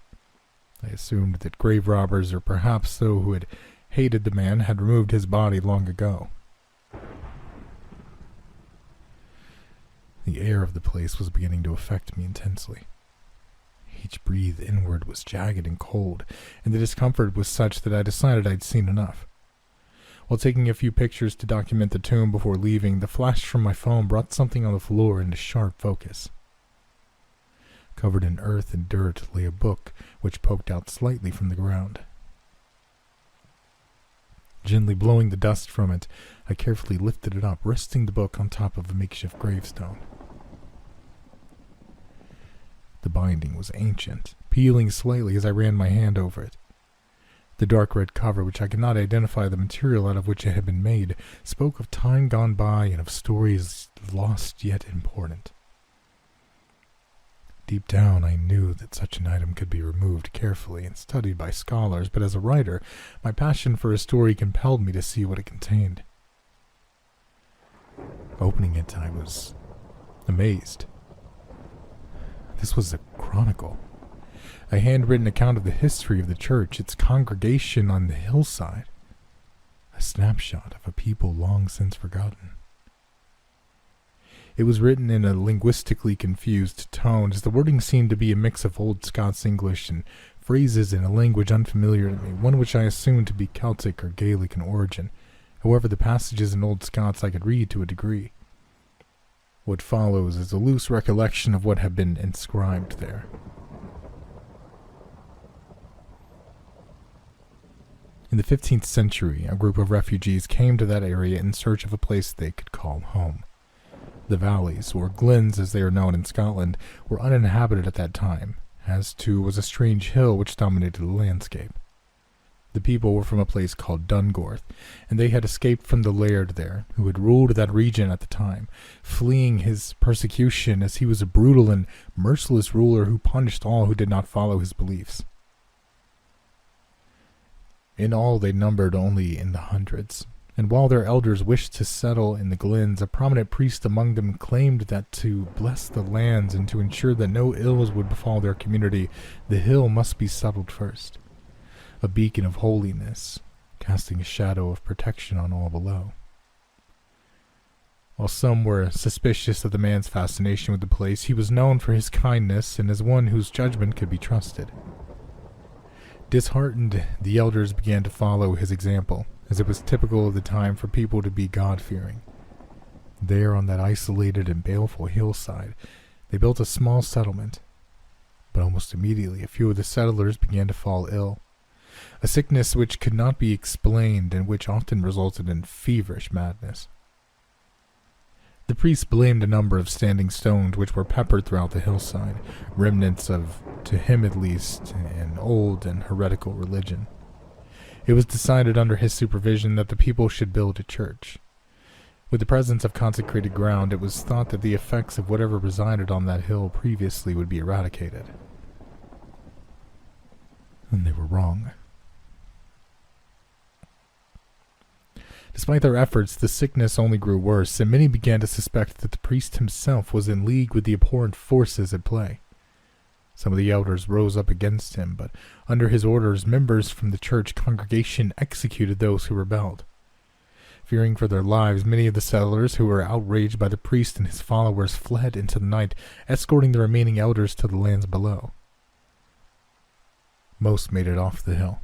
I assumed that grave robbers, or perhaps those who had hated the man, had removed his body long ago. The air of the place was beginning to affect me intensely. Each breath inward was jagged and cold, and the discomfort was such that I decided I'd seen enough. While taking a few pictures to document the tomb before leaving, the flash from my phone brought something on the floor into sharp focus. Covered in earth and dirt lay a book which poked out slightly from the ground. Gently blowing the dust from it, I carefully lifted it up, resting the book on top of a makeshift gravestone. The binding was ancient, peeling slightly as I ran my hand over it. The dark red cover, which I could not identify the material out of which it had been made, spoke of time gone by and of stories lost yet important. Deep down, I knew that such an item could be removed carefully and studied by scholars, but as a writer, my passion for a story compelled me to see what it contained. Opening it, I was amazed. This was a chronicle, a handwritten account of the history of the church, its congregation on the hillside, a snapshot of a people long since forgotten. It was written in a linguistically confused tone, as the wording seemed to be a mix of Old Scots English and phrases in a language unfamiliar to me, one which I assumed to be Celtic or Gaelic in origin. However, the passages in Old Scots I could read to a degree. What follows is a loose recollection of what had been inscribed there. In the 15th century, a group of refugees came to that area in search of a place they could call home. The valleys, or glens as they are known in Scotland, were uninhabited at that time, as too was a strange hill which dominated the landscape. The people were from a place called Dungourth, and they had escaped from the laird there, who had ruled that region at the time, fleeing his persecution as he was a brutal and merciless ruler who punished all who did not follow his beliefs. In all, they numbered only in the hundreds, and while their elders wished to settle in the glens, a prominent priest among them claimed that to bless the lands and to ensure that no ills would befall their community, the hill must be settled first, a beacon of holiness, casting a shadow of protection on all below. While some were suspicious of the man's fascination with the place, he was known for his kindness and as one whose judgment could be trusted. Disheartened, the elders began to follow his example, as it was typical of the time for people to be God-fearing. There on that isolated and baleful hillside, they built a small settlement. But almost immediately, a few of the settlers began to fall ill, a sickness which could not be explained and which often resulted in feverish madness. The priest blamed a number of standing stones which were peppered throughout the hillside, remnants of, to him at least, an old and heretical religion. It was decided under his supervision that the people should build a church. With the presence of consecrated ground, it was thought that the effects of whatever resided on that hill previously would be eradicated. And they were wrong. Despite their efforts, the sickness only grew worse, and many began to suspect that the priest himself was in league with the abhorrent forces at play. Some of the elders rose up against him, but under his orders, members from the church congregation executed those who rebelled. Fearing for their lives, many of the settlers who were outraged by the priest and his followers fled into the night, escorting the remaining elders to the lands below. Most made it off the hill,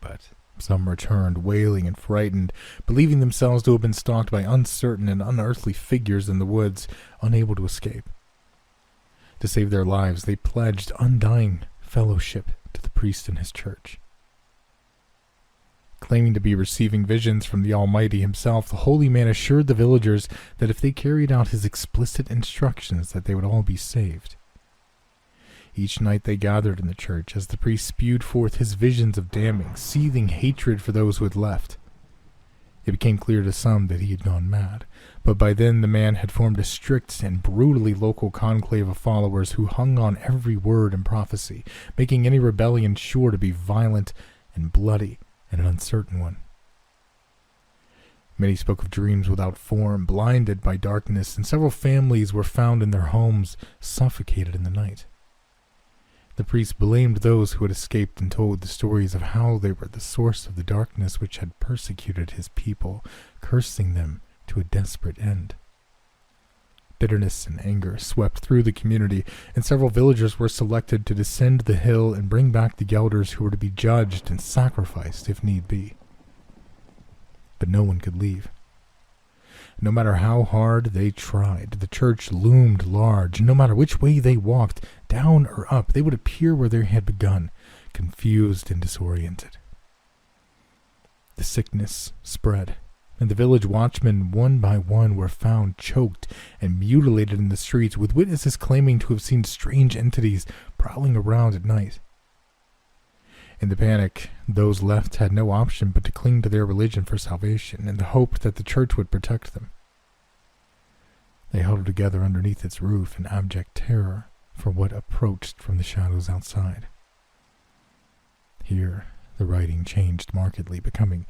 but some returned, wailing and frightened, believing themselves to have been stalked by uncertain and unearthly figures in the woods, unable to escape. To save their lives, they pledged undying fellowship to the priest and his church. Claiming to be receiving visions from the Almighty himself, the holy man assured the villagers that if they carried out his explicit instructions, that they would all be saved. Each night they gathered in the church as the priest spewed forth his visions of damning, seething hatred for those who had left. It became clear to some that he had gone mad, but by then the man had formed a strict and brutally local conclave of followers who hung on every word and prophecy, making any rebellion sure to be violent and bloody and an uncertain one. Many spoke of dreams without form, blinded by darkness, and several families were found in their homes, suffocated in the night. The priest blamed those who had escaped and told the stories of how they were the source of the darkness which had persecuted his people, cursing them to a desperate end. Bitterness and anger swept through the community, and several villagers were selected to descend the hill and bring back the elders who were to be judged and sacrificed if need be. but no one could leave. No matter how hard they tried, the church loomed large. No matter which way they walked, down or up, they would appear where they had begun, confused and disoriented. The sickness spread, and the village watchmen, one by one, were found choked and mutilated in the streets, with witnesses claiming to have seen strange entities prowling around at night. In the panic, those left had no option but to cling to their religion for salvation, in the hope that the church would protect them. They huddled together underneath its roof in abject terror for what approached from the shadows outside. Here, the writing changed markedly, becoming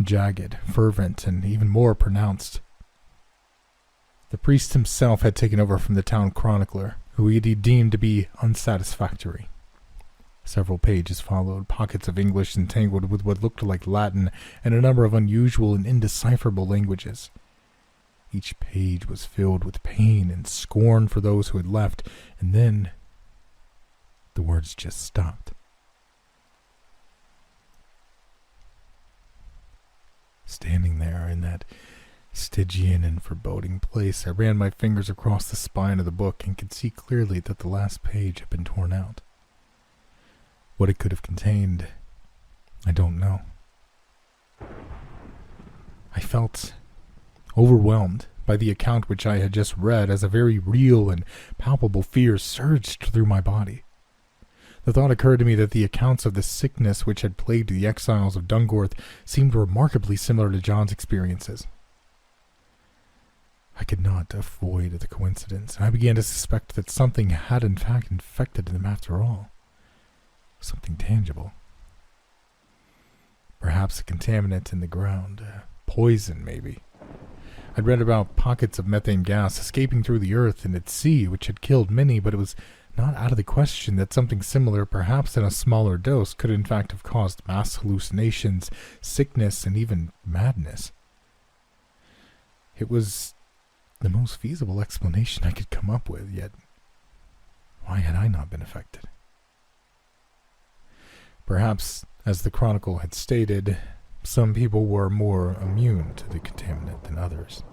jagged, fervent, and even more pronounced. The priest himself had taken over from the town chronicler, who he deemed to be unsatisfactory. Several pages followed, pockets of English entangled with what looked like Latin, and a number of unusual and indecipherable languages. Each page was filled with pain and scorn for those who had left, and then the words just stopped. Standing there in that Stygian and foreboding place, I ran my fingers across the spine of the book and could see clearly that the last page had been torn out. What it could have contained, I don't know. I felt overwhelmed by the account which I had just read, as a very real and palpable fear surged through my body. The thought occurred to me that the accounts of the sickness which had plagued the exiles of Dungorth seemed remarkably similar to John's experiences. I could not avoid the coincidence, and I began to suspect that something had in fact infected them after all. Something tangible. Perhaps a contaminant in the ground. Poison, maybe. I'd read about pockets of methane gas escaping through the earth and at sea, which had killed many, but it was not out of the question that something similar, perhaps in a smaller dose, could in fact have caused mass hallucinations, sickness, and even madness. It was the most feasible explanation I could come up with, yet why had I not been affected? Perhaps, as the chronicle had stated, some people were more immune to the contaminant than others.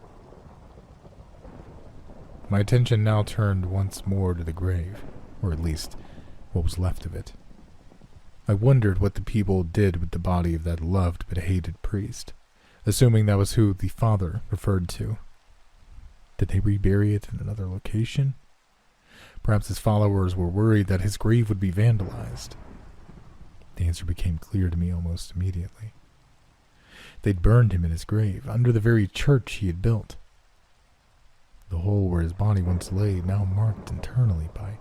My attention now turned once more to the grave, or at least what was left of it. I wondered what the people did with the body of that loved but hated priest, assuming that was who the father referred to. Did they rebury it in another location? Perhaps his followers were worried that his grave would be vandalized. The answer became clear to me almost immediately. They'd burned him in his grave, under the very church he had built. The hole where his body once lay, now marked internally by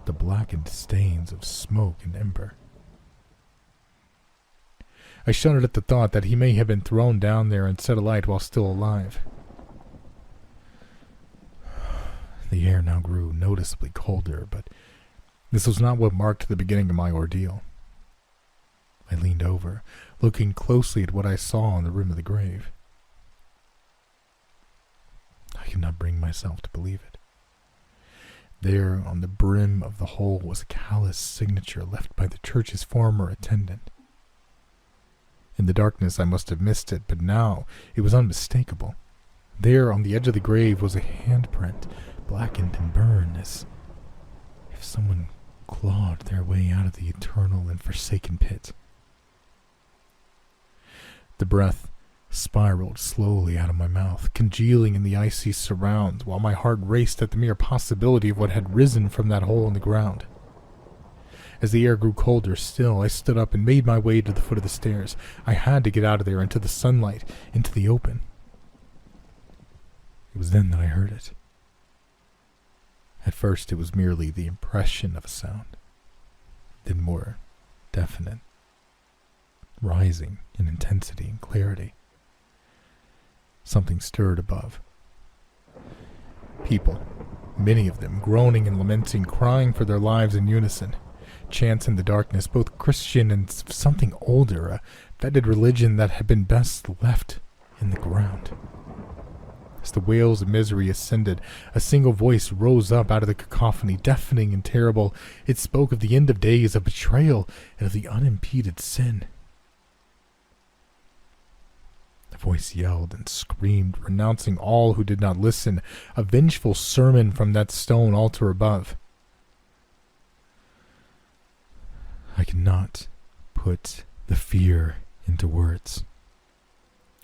the blackened stains of smoke and ember. I shuddered at the thought that he may have been thrown down there and set alight while still alive. The air now grew noticeably colder, but this was not what marked the beginning of my ordeal. I leaned over, looking closely at what I saw on the rim of the grave. I could not bring myself to believe it. There, on the brim of the hole, was a callous signature left by the church's former attendant. In the darkness I must have missed it, but now it was unmistakable. There, on the edge of the grave, was a handprint, blackened and burned, as if someone clawed their way out of the eternal and forsaken pit. The breath spiraled slowly out of my mouth, congealing in the icy surround, while my heart raced at the mere possibility of what had risen from that hole in the ground. As the air grew colder still, I stood up and made my way to the foot of the stairs. I had to get out of there, into the sunlight, into the open. It was then that I heard it. At first it was merely the impression of a sound, then more definite, rising in intensity and clarity. Something stirred above. People, many of them, groaning and lamenting, crying for their lives in unison. Chants in the darkness, both Christian and something older, a fetid religion that had been best left in the ground. As the wails of misery ascended, a single voice rose up out of the cacophony, deafening and terrible. It spoke of the end of days, of betrayal, and of the unimpeded sin. The voice yelled and screamed, renouncing all who did not listen, a vengeful sermon from that stone altar above. I cannot put the fear into words.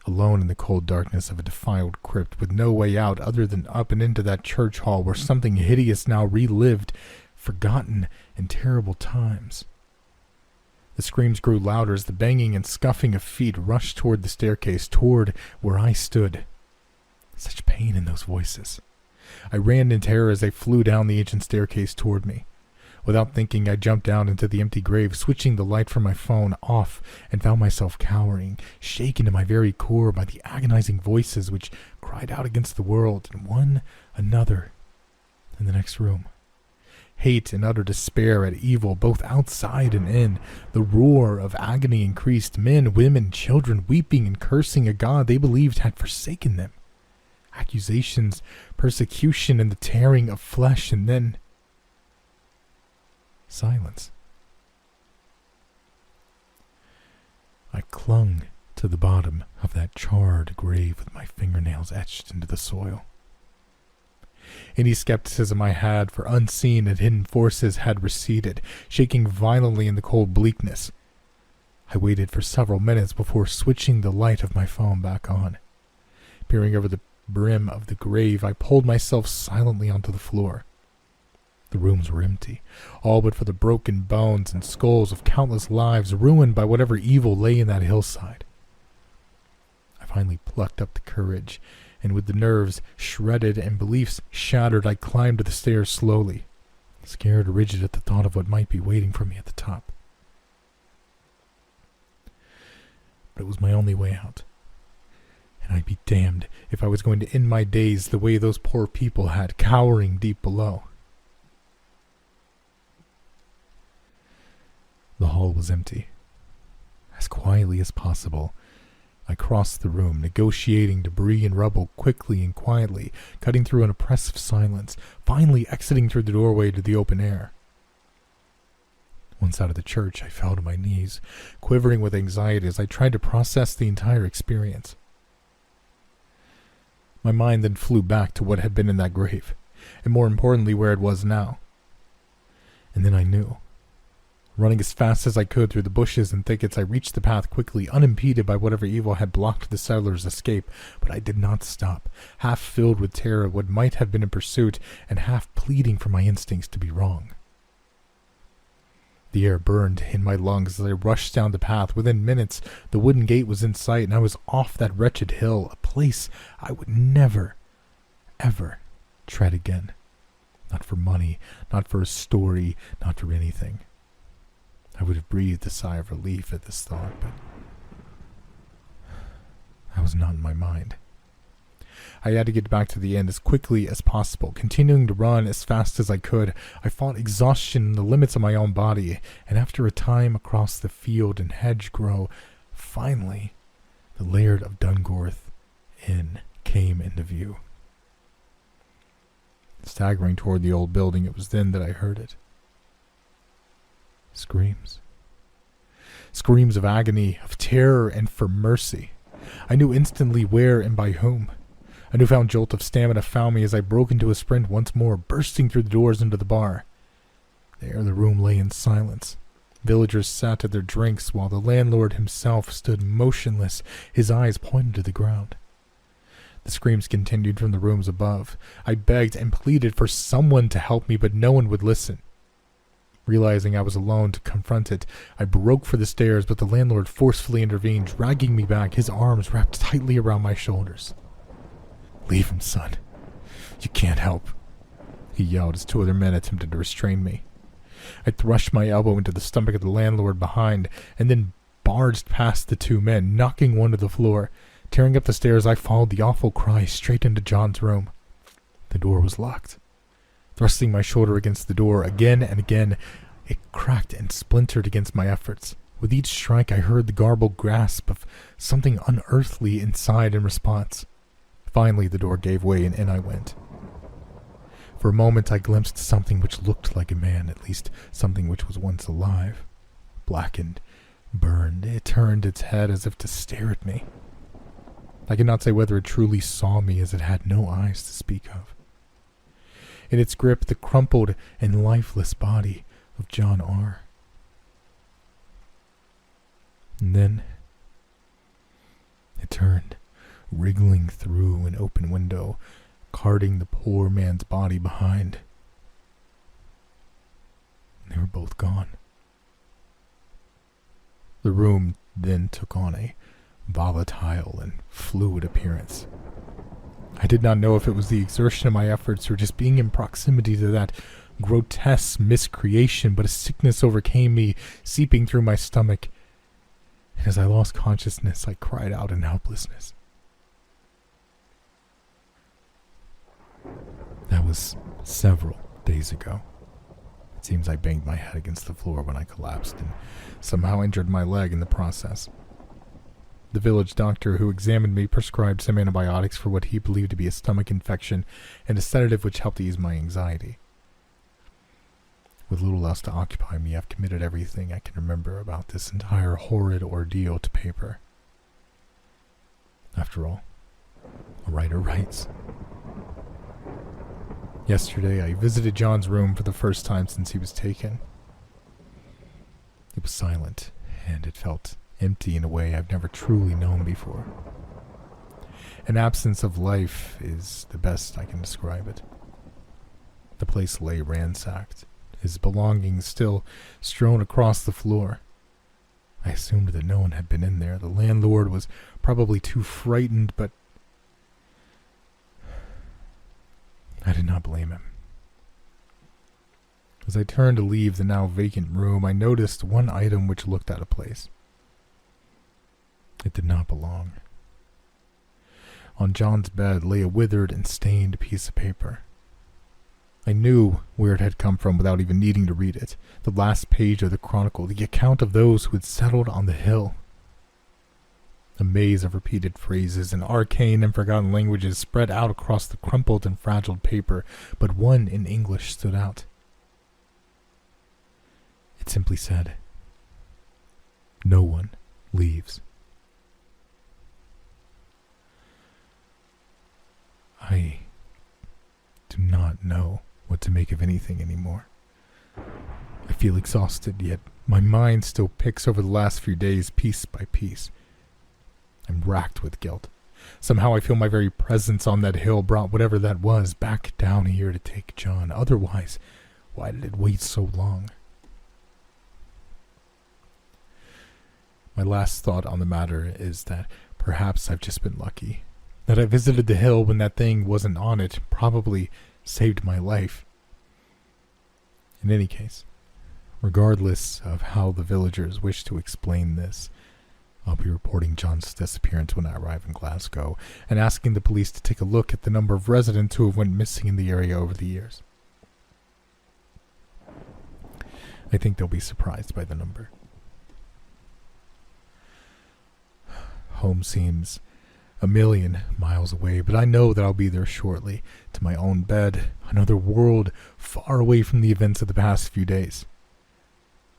Alone in the cold darkness of a defiled crypt, with no way out other than up and into that church hall where something hideous now relived, forgotten in terrible times. The screams grew louder as the banging and scuffing of feet rushed toward the staircase, toward where I stood. Such pain in those voices. I ran in terror as they flew down the ancient staircase toward me. Without thinking, I jumped down into the empty grave, switching the light from my phone off, and found myself cowering, shaken to my very core by the agonizing voices which cried out against the world and one another in the next room. Hate and utter despair at evil, both outside and in. The roar of agony increased. Men, women, children weeping and cursing a God they believed had forsaken them. Accusations, persecution, and the tearing of flesh, and then silence. I clung to the bottom of that charred grave with my fingernails etched into the soil. Any skepticism I had for unseen and hidden forces had receded, shaking violently in the cold bleakness. I waited for several minutes before switching the light of my phone back on. Peering over the brim of the grave, I pulled myself silently onto the floor. The rooms were empty, all but for the broken bones and skulls of countless lives ruined by whatever evil lay in that hillside. I finally plucked up the courage, and with the nerves shredded and beliefs shattered, I climbed the stairs slowly, scared rigid at the thought of what might be waiting for me at the top. But it was my only way out, and I'd be damned if I was going to end my days the way those poor people had, cowering deep below. The hall was empty. As quietly as possible, I crossed the room, negotiating debris and rubble quickly and quietly, cutting through an oppressive silence, finally exiting through the doorway to the open air. Once out of the church, I fell to my knees, quivering with anxiety as I tried to process the entire experience. My mind then flew back to what had been in that grave, and more importantly, where it was now. And then I knew. Running as fast as I could through the bushes and thickets, I reached the path quickly, unimpeded by whatever evil had blocked the settlers' escape. But I did not stop, half filled with terror of what might have been in pursuit, and half pleading for my instincts to be wrong. The air burned in my lungs as I rushed down the path. Within minutes, the wooden gate was in sight, and I was off that wretched hill, a place I would never, ever tread again. Not for money, not for a story, not for anything. I would have breathed a sigh of relief at this thought, but that was not in my mind. I had to get back to the end as quickly as possible. Continuing to run as fast as I could, I fought exhaustion in the limits of my own body, and after a time across the field and hedgerow, finally, the Laird of Dungorth Inn came into view. Staggering toward the old building, it was then that I heard it. Screams. Screams of agony, of terror, and for mercy. I knew instantly where and by whom. A newfound jolt of stamina found me as I broke into a sprint once more, bursting through the doors into the bar. There the room lay in silence. Villagers sat at their drinks while the landlord himself stood motionless, his eyes pointed to the ground. The screams continued from the rooms above. I begged and pleaded for someone to help me, but no one would listen. Realizing I was alone to confront it, I broke for the stairs, but the landlord forcefully intervened, dragging me back, his arms wrapped tightly around my shoulders. "Leave him, son. You can't help," he yelled as two other men attempted to restrain me. I thrust my elbow into the stomach of the landlord behind, and then barged past the two men, knocking one to the floor. Tearing up the stairs, I followed the awful cry straight into John's room. The door was locked. Thrusting my shoulder against the door again and again, it cracked and splintered against my efforts. With each strike, I heard the garbled grasp of something unearthly inside in response. Finally, the door gave way, and in I went. For a moment, I glimpsed something which looked like a man, at least something which was once alive. Blackened, burned, it turned its head as if to stare at me. I cannot say whether it truly saw me, as it had no eyes to speak of. In its grip, the crumpled and lifeless body of John R. And then it turned, wriggling through an open window, carting the poor man's body behind. They were both gone. The room then took on a volatile and fluid appearance. I did not know if it was the exertion of my efforts or just being in proximity to that grotesque miscreation, but a sickness overcame me, seeping through my stomach. And as I lost consciousness, I cried out in helplessness. That was several days ago. It seems I banged my head against the floor when I collapsed and somehow injured my leg in the process. The village doctor who examined me prescribed some antibiotics for what he believed to be a stomach infection and a sedative which helped ease my anxiety. With little else to occupy me, I've committed everything I can remember about this entire horrid ordeal to paper. After all, a writer writes. Yesterday, I visited John's room for the first time since he was taken. It was silent, and it felt empty in a way I've never truly known before. An absence of life is the best I can describe it. The place lay ransacked, his belongings still strewn across the floor. I assumed that no one had been in there. The landlord was probably too frightened, but I did not blame him. As I turned to leave the now vacant room, I noticed one item which looked out of place. It did not belong. On John's bed lay a withered and stained piece of paper. I knew where it had come from without even needing to read it. The last page of the chronicle, the account of those who had settled on the hill. A maze of repeated phrases and arcane and forgotten languages spread out across the crumpled and fragile paper, but one in English stood out. It simply said, "No one leaves." I do not know what to make of anything anymore. I feel exhausted, yet my mind still picks over the last few days piece by piece. I'm racked with guilt. Somehow I feel my very presence on that hill brought whatever that was back down here to take John. Otherwise, why did it wait so long? My last thought on the matter is that perhaps I've just been lucky. That I visited the hill when that thing wasn't on it probably saved my life. In any case, regardless of how the villagers wish to explain this, I'll be reporting John's disappearance when I arrive in Glasgow and asking the police to take a look at the number of residents who have went missing in the area over the years. I think they'll be surprised by the number. Home seems a million miles away, but I know that I'll be there shortly, to my own bed, another world far away from the events of the past few days.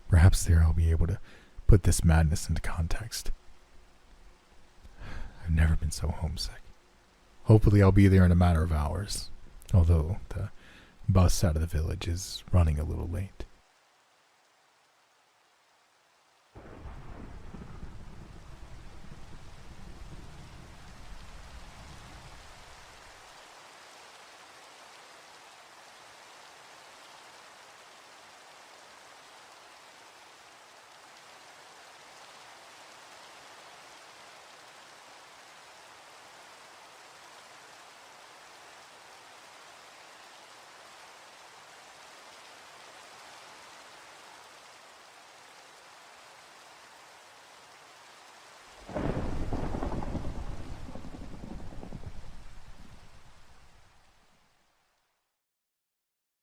Perhaps there I'll be able to put this madness into context. I've never been so homesick. Hopefully I'll be there in a matter of hours, although the bus out of the village is running a little late.